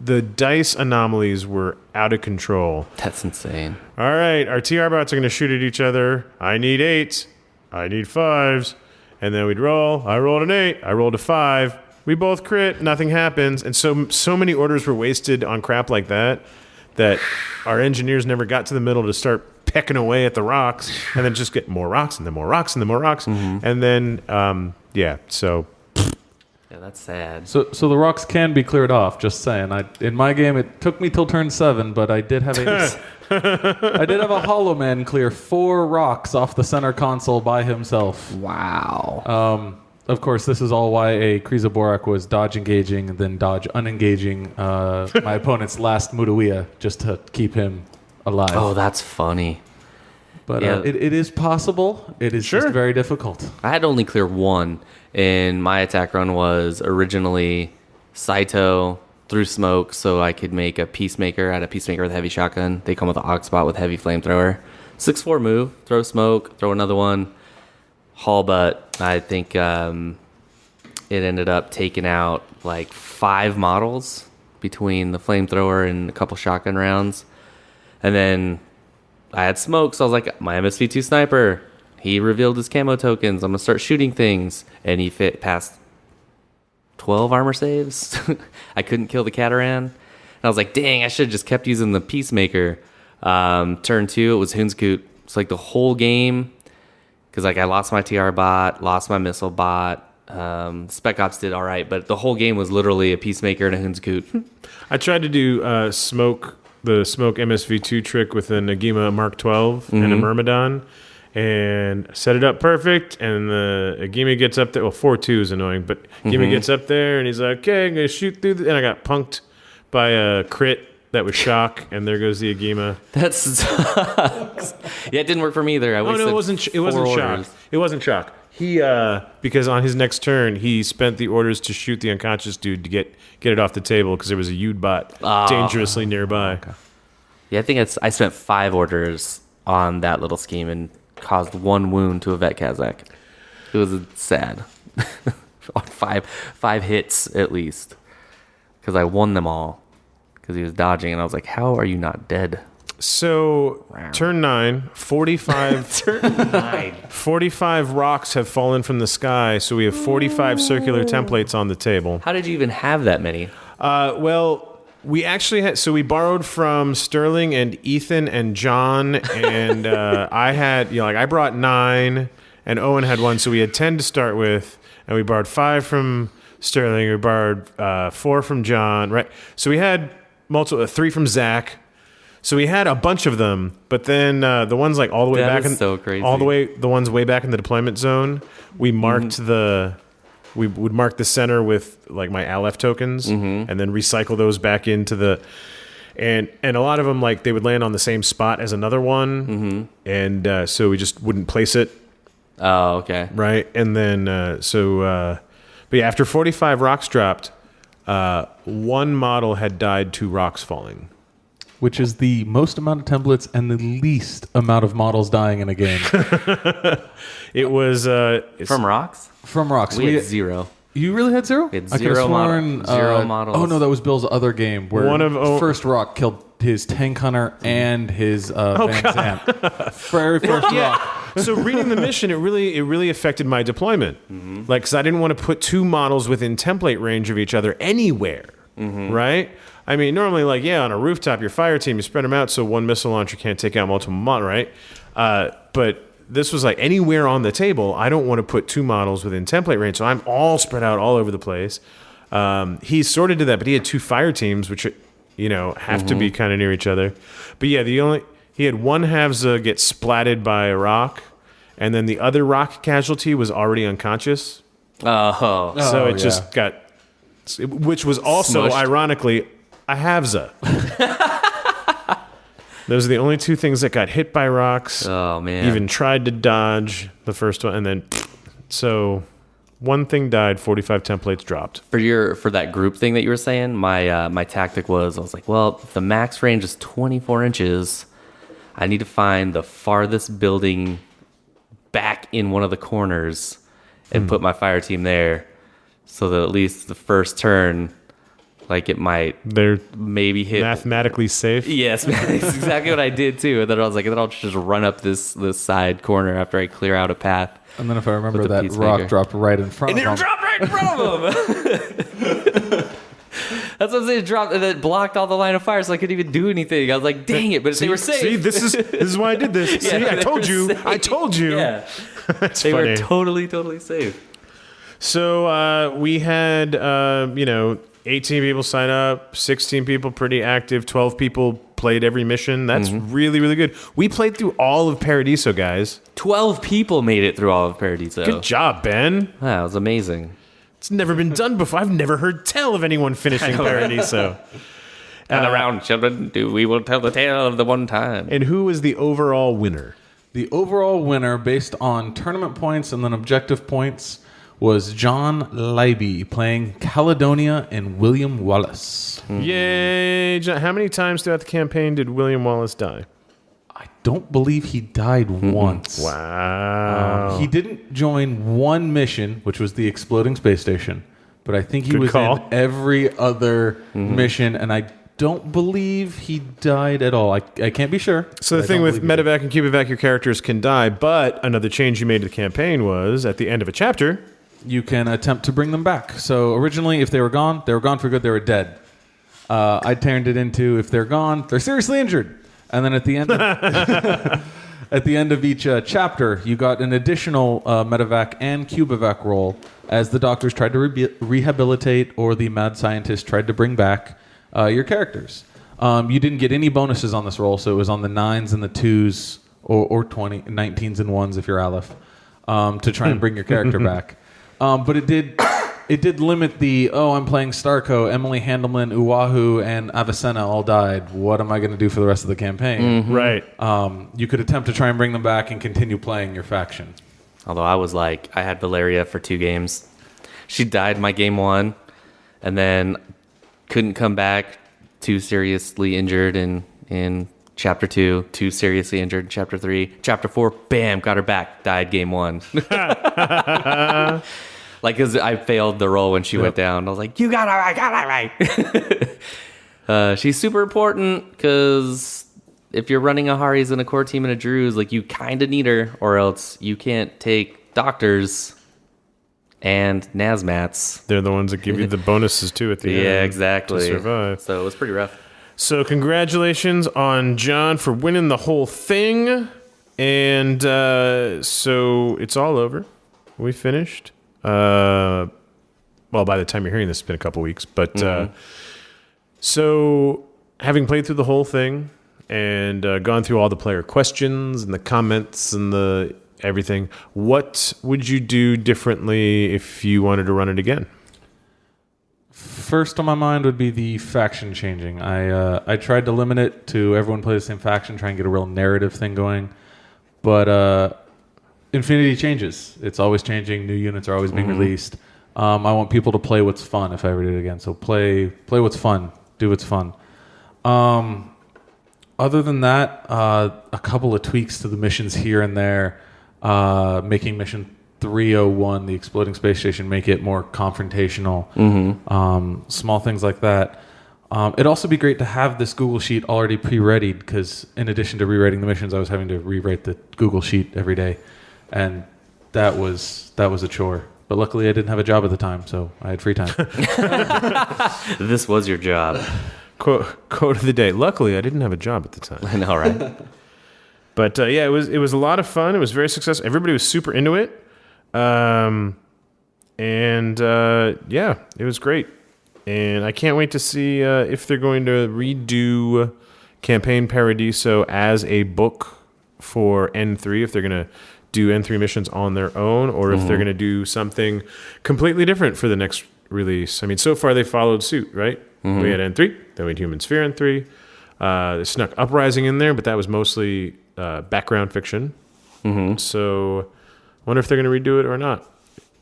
The dice anomalies were out of control. That's insane. All right, our TR bots are going to shoot at each other. I need 8. I need 5s. And then we'd roll. I rolled an 8. I rolled a 5. We both crit. Nothing happens. And so many orders were wasted on crap like that our engineers never got to the middle to start pecking away at the rocks and then just get more rocks and then more rocks and then more rocks. And then, so... Yeah, that's sad. So the rocks can be cleared off. Just saying. In my game, it took me till turn 7, but I did have a Hollow Man clear 4 rocks off the center console by himself. Wow. Of course, this is all why a Kriza Borak was dodge engaging and then dodge unengaging my opponent's last Mudawiya just to keep him alive. Oh, that's funny. But Yeah. it is possible. It is just very difficult. I had to only clear 1, and my attack run was originally Saito through smoke, so I could make a Peacemaker. I had a Peacemaker with heavy shotgun. They come with an Oxbot with heavy flamethrower. 6-4 move, throw smoke, throw another one. Haul butt. I think it ended up taking out 5 models between the flamethrower and a couple shotgun rounds. And then I had smoke, so I was like, my MSV2 sniper. He revealed his camo tokens. I'm going to start shooting things. And he fit past 12 armor saves. I couldn't kill the Cataran. And I was like, dang, I should have just kept using the Peacemaker. Turn 2, it was Hunskoot. It's the whole game, because I lost my TR bot, lost my missile bot. Spec Ops did all right, but the whole game was literally a Peacemaker and a Hunskoot. I tried to do the smoke MSV2 trick with a Nagima Mark 12 and a Myrmidon, and set it up perfect, and the Agima gets up there. Well, 4-2 is annoying, but Agima gets up there, and he's like, okay, I'm going to shoot through and I got punked by a crit that was shock, and there goes the Agima. That sucks. Yeah, it didn't work for me either. It wasn't shock. It wasn't shock. He because on his next turn he spent the orders to shoot the unconscious dude to get it off the table because there was a Yud bot dangerously nearby. Okay. Yeah, I think I spent 5 orders on that little scheme and caused 1 wound to a vet Kazakh. It was sad. On 5 hits at least, because I won them all because he was dodging, and I was like, how are you not dead? So, turn 9, 45... Turn 9. 45 rocks have fallen from the sky, so we have 45 circular templates on the table. How did you even have that many? Well, we actually had... So we borrowed from Sterling and Ethan and John, and I had... I brought 9, and Owen had 1, so we had 10 to start with, and we borrowed 5 from Sterling, we borrowed 4 from John, right? So we had 3 from Zach. So we had a bunch of them, but then the ones like all the way That back is in so crazy. the ones way back in the deployment zone, we marked we would mark the center with like my Aleph tokens, and then recycle those back into the and a lot of them like they would land on the same spot as another one, and so we just wouldn't place it. Oh, okay. Right, and then but yeah, after 45 rocks dropped, one model had died to rocks falling. Which is the most amount of templates and the least amount of models dying in a game. It was From rocks? From rocks. We had 0. You really had 0? We had I could have 0 sworn, zero models. Oh, no, that was Bill's other game where first rock killed his tank hunter and his Van Zandt. Very first rock. So reading the mission, it really affected my deployment. Like, because I didn't want to put 2 models within template range of each other anywhere, right? I mean, normally, like, yeah, on a rooftop, your fire team, you spread them out so one missile launcher can't take out multiple models, right? But this was like anywhere on the table, I don't want to put 2 models within template range, so I'm all spread out all over the place. He sort of did that, but he had 2 fire teams, which, have to be kind of near each other. But yeah, he had one Havza get splatted by a rock, and then the other rock casualty was already unconscious. Oh. So it just got, which was also, Smushed. ironically, a Havza. Those are the only 2 things that got hit by rocks. Oh, man. Even tried to dodge the first one, and then so one thing died, 45 templates dropped. For that group thing that you were saying, my tactic was, I was like, well, if the max range is 24 inches, I need to find the farthest building back in one of the corners and put my fire team there, so that at least the first turn, like, it might They're maybe hit. mathematically safe. Yes, man, that's exactly what I did too. And then I was like, and then I'll just run up this side corner after I clear out a path. And then if I remember, With the that peacemaker. rock dropped right in front And of it him. dropped right in front of him. That's what I'm saying. It dropped and it blocked all the line of fire, so I couldn't even do anything. I was like, dang it! But they were safe. See, this is why I did this. Yeah, See, I they told were you. safe. I told you. Yeah, That's they funny. were totally safe. So we had 18 people sign up, 16 people pretty active, 12 people played every mission. That's really, really good. We played through all of Paradiso, guys. 12 people made it through all of Paradiso. Good job, Ben. Wow, it was amazing. It's never been done before. I've never heard tell of anyone finishing Paradiso. And around, children, we will tell the tale of the one time. And who was the overall winner? The overall winner, based on tournament points and then objective points, was John Leiby playing Caledonia and William Wallace. Yay! John, how many times throughout the campaign did William Wallace die? I don't believe he died once. Wow. He didn't join one mission, which was the exploding space station, but I think he Good was call. in every other mission, and I don't believe he died at all. I can't be sure. So the but I thing don't with believe he did. medevac and cubevac, your characters can die, but another change you made to the campaign was at the end of a chapter. You can attempt to bring them back. So originally, if they were gone for good, they were dead. I turned it into, if they're gone, they're seriously injured. And then at the end at the end of each chapter, you got an additional medevac and cubevac roll as the doctors tried to rehabilitate or the mad scientist tried to bring back your characters. You didn't get any bonuses on this roll, so it was on the 9s and the 2s or 19s and 1s if you're Aleph to try and bring your character back. But it did limit the, I'm playing Starco, Emily Handelman, Uahu, and Avicenna all died. What am I going to do for the rest of the campaign? Right. You could attempt to try and bring them back and continue playing your faction. Although I had Valeria for 2 games. She died my game 1, and then couldn't come back, too seriously injured in chapter 2, too seriously injured in chapter 3. Chapter 4, bam, got her back, died game 1. Because I failed the roll when she went down. I was like, you got it right. She's super important because if you're running a Haris and a core team and a Druze, you kind of need her, or else you can't take doctors and Nazmats. They're the ones that give you the bonuses, too, at the end. Yeah, exactly. To survive. So it was pretty rough. So congratulations on John for winning the whole thing. And so it's all over. We finished. Well, by the time you're hearing this, it's been a couple weeks. But so having played through the whole thing, and gone through all the player questions and the comments and the everything. What would you do differently if you wanted to run it again? First on my mind would be the faction changing. I tried to limit it to everyone play the same faction, try and get a real narrative thing going. But Infinity changes. It's always changing. New units are always being released. I want people to play what's fun if I ever did it again. So play what's fun. Do what's fun. Other than that, a couple of tweaks to the missions here and there, making mission 301, the exploding space station, make it more confrontational. Small things like that. It'd also be great to have this Google Sheet already pre-readied, because in addition to rewriting the missions, I was having to rewrite the Google Sheet every day, and that was a chore. But luckily, I didn't have a job at the time, so I had free time. This was your job. Quote of the day. Luckily, I didn't have a job at the time. I know, right? But yeah, it was a lot of fun. It was very successful. Everybody was super into it. Yeah, it was great. And I can't wait to see if they're going to redo Campaign Paradiso as a book for N3, if they're going to do N3 missions on their own, or if they're going to do something completely different for the next release. I mean, so far they followed suit, right? We had N3, then we had Human Sphere N3. They snuck Uprising in there, but that was mostly background fiction. So I wonder if they're going to redo it or not.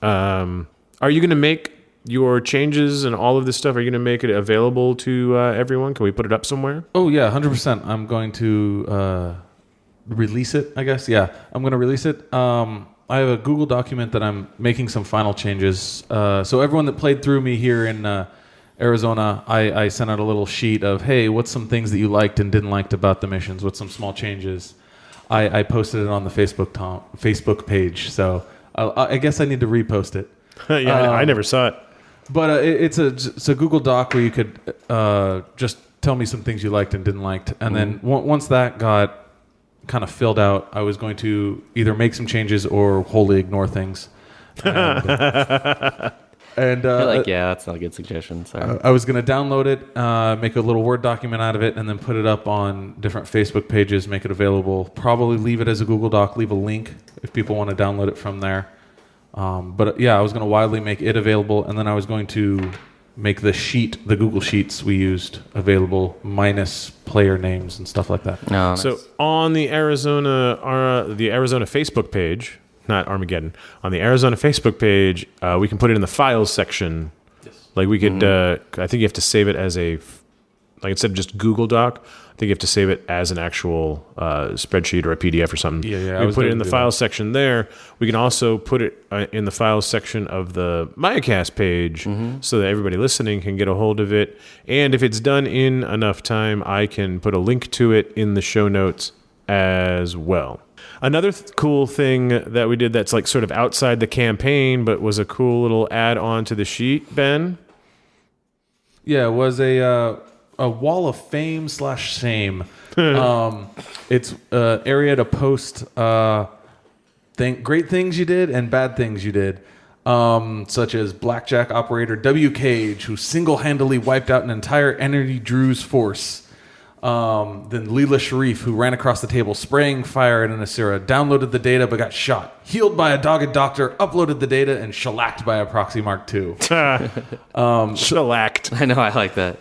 Are you going to make your changes and all of this stuff? Are you going to make it available to everyone? Can we put it up somewhere? Oh, yeah, 100%. I'm going to release it, I guess. Yeah, I'm going to release it. I have a Google document that I'm making some final changes. So everyone that played through me here in Arizona, I sent out a little sheet of, hey, what's some things that you liked and didn't like about the missions? What's some small changes? I posted it on the Facebook page, so I guess I need to repost it. Yeah, I never saw it. But it's a Google Doc where you could just tell me some things you liked and didn't like. And then once that got kind of filled out, I was going to either make some changes or wholly ignore things. And yeah, that's not a good suggestion. Sorry. I was going to download it, make a little Word document out of it, and then put it up on different Facebook pages, make it available. Probably leave it as a Google Doc, leave a link if people want to download it from there. But yeah, I was going to widely make it available, and then I was going to make the sheet, the Google Sheets we used, available minus player names and stuff like that. Oh, nice. So on the Arizona Facebook page, not Armageddon, on the Arizona Facebook page, we can put it in the files section. Yes. Like we could, I think you have to save it as like instead of just Google Doc, I think you have to save it as an actual spreadsheet or a PDF or something. Yeah. We can put it in the files section there. We can also put it in the files section of the MayaCast page so that everybody listening can get a hold of it. And if it's done in enough time, I can put a link to it in the show notes as well. Another cool thing that we did that's like sort of outside the campaign, but was a cool little add-on to the sheet, Ben. Yeah, it was a wall of fame / shame. It's an area to post great things you did and bad things you did, such as Blackjack operator W. Cage, who single-handedly wiped out an entire Energy Drew's force. Then Leela Sharif, who ran across the table spraying fire at an Asura, downloaded the data but got shot, healed by a dogged doctor, uploaded the data, and shellacked by a proxy Mark II. Shellacked. I know, I like that.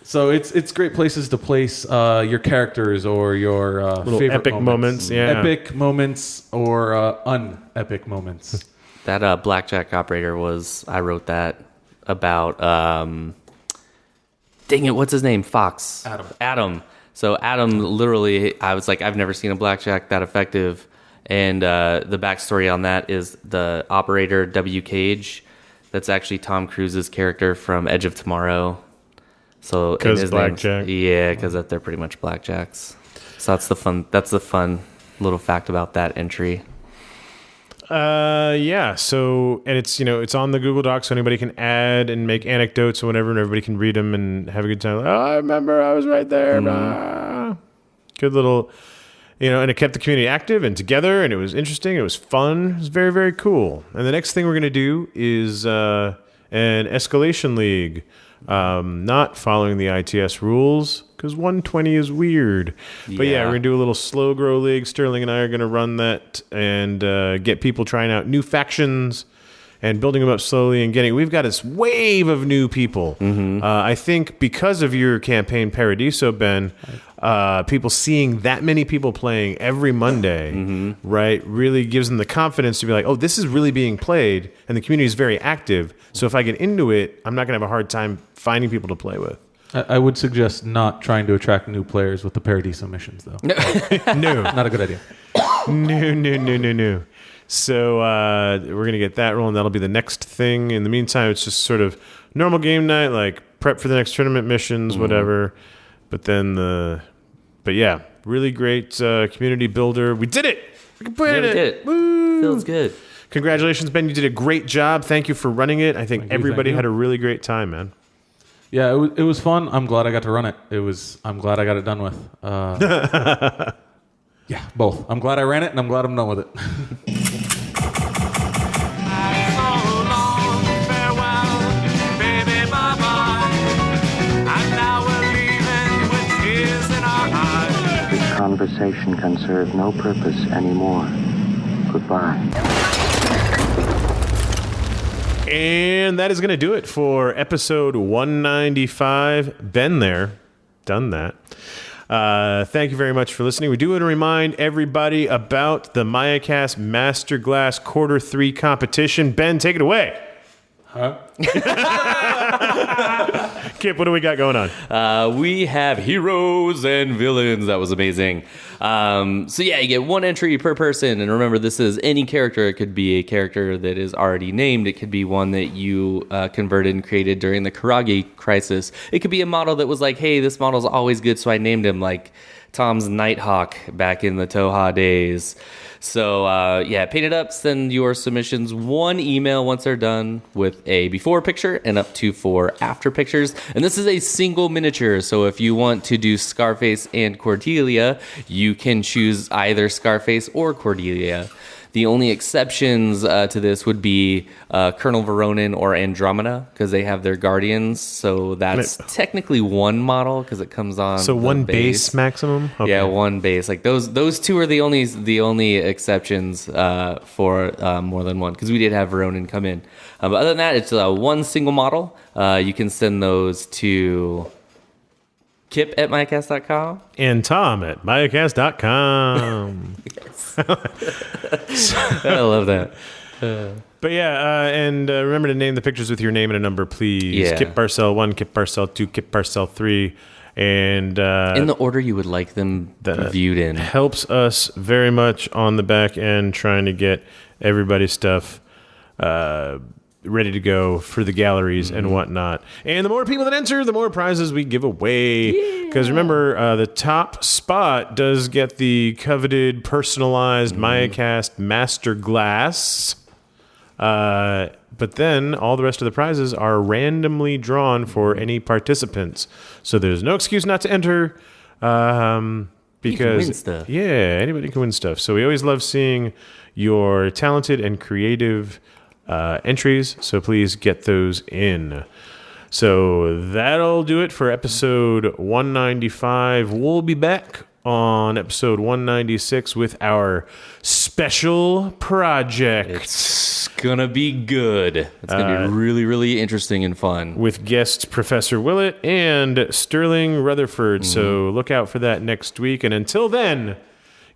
So it's great places to place your characters or your little favorite epic moments. Yeah. Epic moments or unepic moments. That Blackjack operator I wrote that about, dang it, what's his name? Fox. Adam. So Adam, literally, I was like, I've never seen a Blackjack that effective. And the backstory on that is the operator, W. Cage, that's actually Tom Cruise's character from Edge of Tomorrow. So because Blackjack. Yeah, because they're pretty much Blackjacks. So that's the fun little fact about that entry. Yeah. So, and it's on the Google Docs, so anybody can add and make anecdotes or whatever, and everybody can read them and have a good time. Like, I remember I was right there. Good little, and it kept the community active and together, and it was interesting. It was fun. It was very, very cool. And the next thing we're going to do is an Escalation League. not following the ITS rules because 120 is weird. But yeah, we're going to do a little slow grow league. Sterling and I are going to run that and get people trying out new factions and building them up slowly and we've got this wave of new people. I think because of your campaign Paradiso, Ben, people seeing that many people playing every Monday, right, really gives them the confidence to be like, oh, this is really being played and the community is very active. So if I get into it, I'm not going to have a hard time finding people to play with. I would suggest not trying to attract new players with the Paradiso missions, though. No. Not a good idea. No. So we're going to get that rolling. That'll be the next thing. In the meantime, it's just sort of normal game night, like prep for the next tournament missions, whatever. But yeah, really great community builder. We did it! We completed We did it. Woo! Feels good. Congratulations, Ben. You did a great job. Thank you for running it. I think everybody had a really great time, man. Yeah, it was fun. I'm glad I got to run it. I'm glad I got it done with. Yeah, both. I'm glad I ran it, and I'm glad I'm done with it. This conversation can serve no purpose anymore. Goodbye. And that is going to do it for episode 195. Been there, done that. Thank you very much for listening. We do want to remind everybody about the MayaCast Masterclass Quarter 3 competition. Ben, take it away. Huh? Kip, what do we got going on? We have heroes and villains. That was amazing. So yeah, you get one entry per person. And remember, this is any character. It could be a character that is already named. It could be one that you converted and created during the Karagi crisis. It could be a model that was like, hey, this model's always good, so I named him, like Tom's Nighthawk back in the Toha days. So yeah, paint it up, send your submissions one email once they're done with a before picture and up to 4 after pictures. And this is a single miniature, so if you want to do Scarface and Cordelia, you can choose either Scarface or Cordelia. The only exceptions to this would be Colonel Veronin or Andromeda, because they have their guardians. So that's technically one model because it comes on. So one base maximum? Okay. Yeah, one base. Like those two are the only exceptions for more than one, because we did have Veronin come in. But other than that, it's one single model. You can send those to Kip at MayaCast.com. And Tom at MayaCast.com. I love that. But yeah, and remember to name the pictures with your name and a number, please. Yeah. Kip Barcel 1, Kip Barcel 2, Kip Barcel 3. And in the order you would like them viewed in. Helps us very much on the back end trying to get everybody's stuff ready to go for the galleries and whatnot. And the more people that enter, the more prizes we give away. Because remember, the top spot does get the coveted, personalized MayaCast Master Glass. But then all the rest of the prizes are randomly drawn for any participants. So there's no excuse not to enter. Because you can win stuff. Yeah, anybody can win stuff. So we always love seeing your talented and creative entries, so please get those in. So that'll do it for episode 195. We'll be back on episode 196 with our special project. It's gonna be good. It's gonna be really, really interesting and fun. With guests Professor Willett and Sterling Rutherford. So look out for that next week. And until then,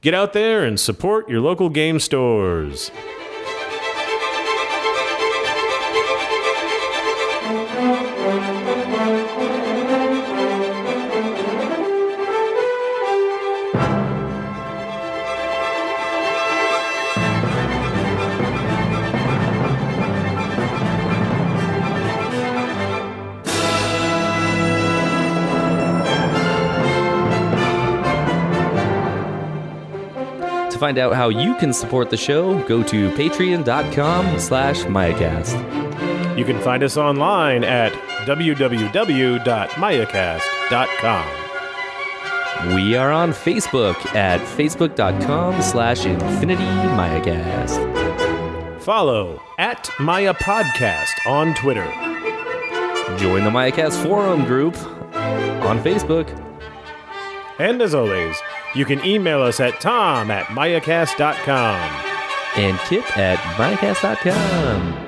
get out there and support your local game stores. To find out how you can support the show, go to patreon.com/MayaCast. You can find us online at www.mayacast.com. We are on Facebook at facebook.com/InfinityMayaCast. Follow at Maya Podcast on Twitter. join the MayaCast forum group on Facebook. And as always, you can email us at tom@mayacast.com. And kip@mayacast.com.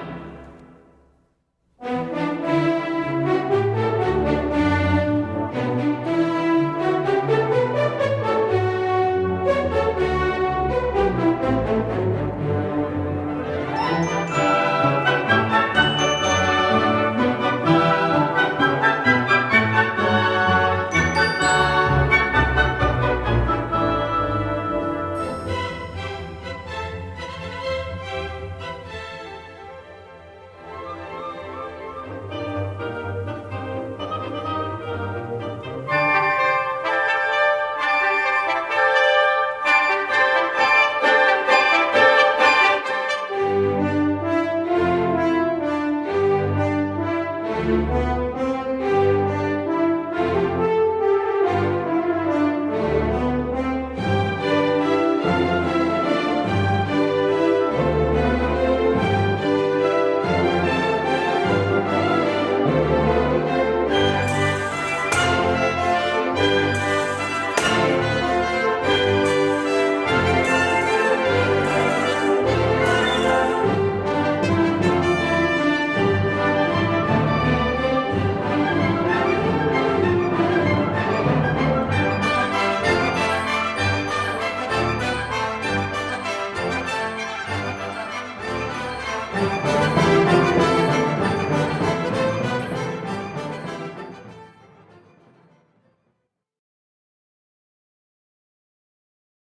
Thank you.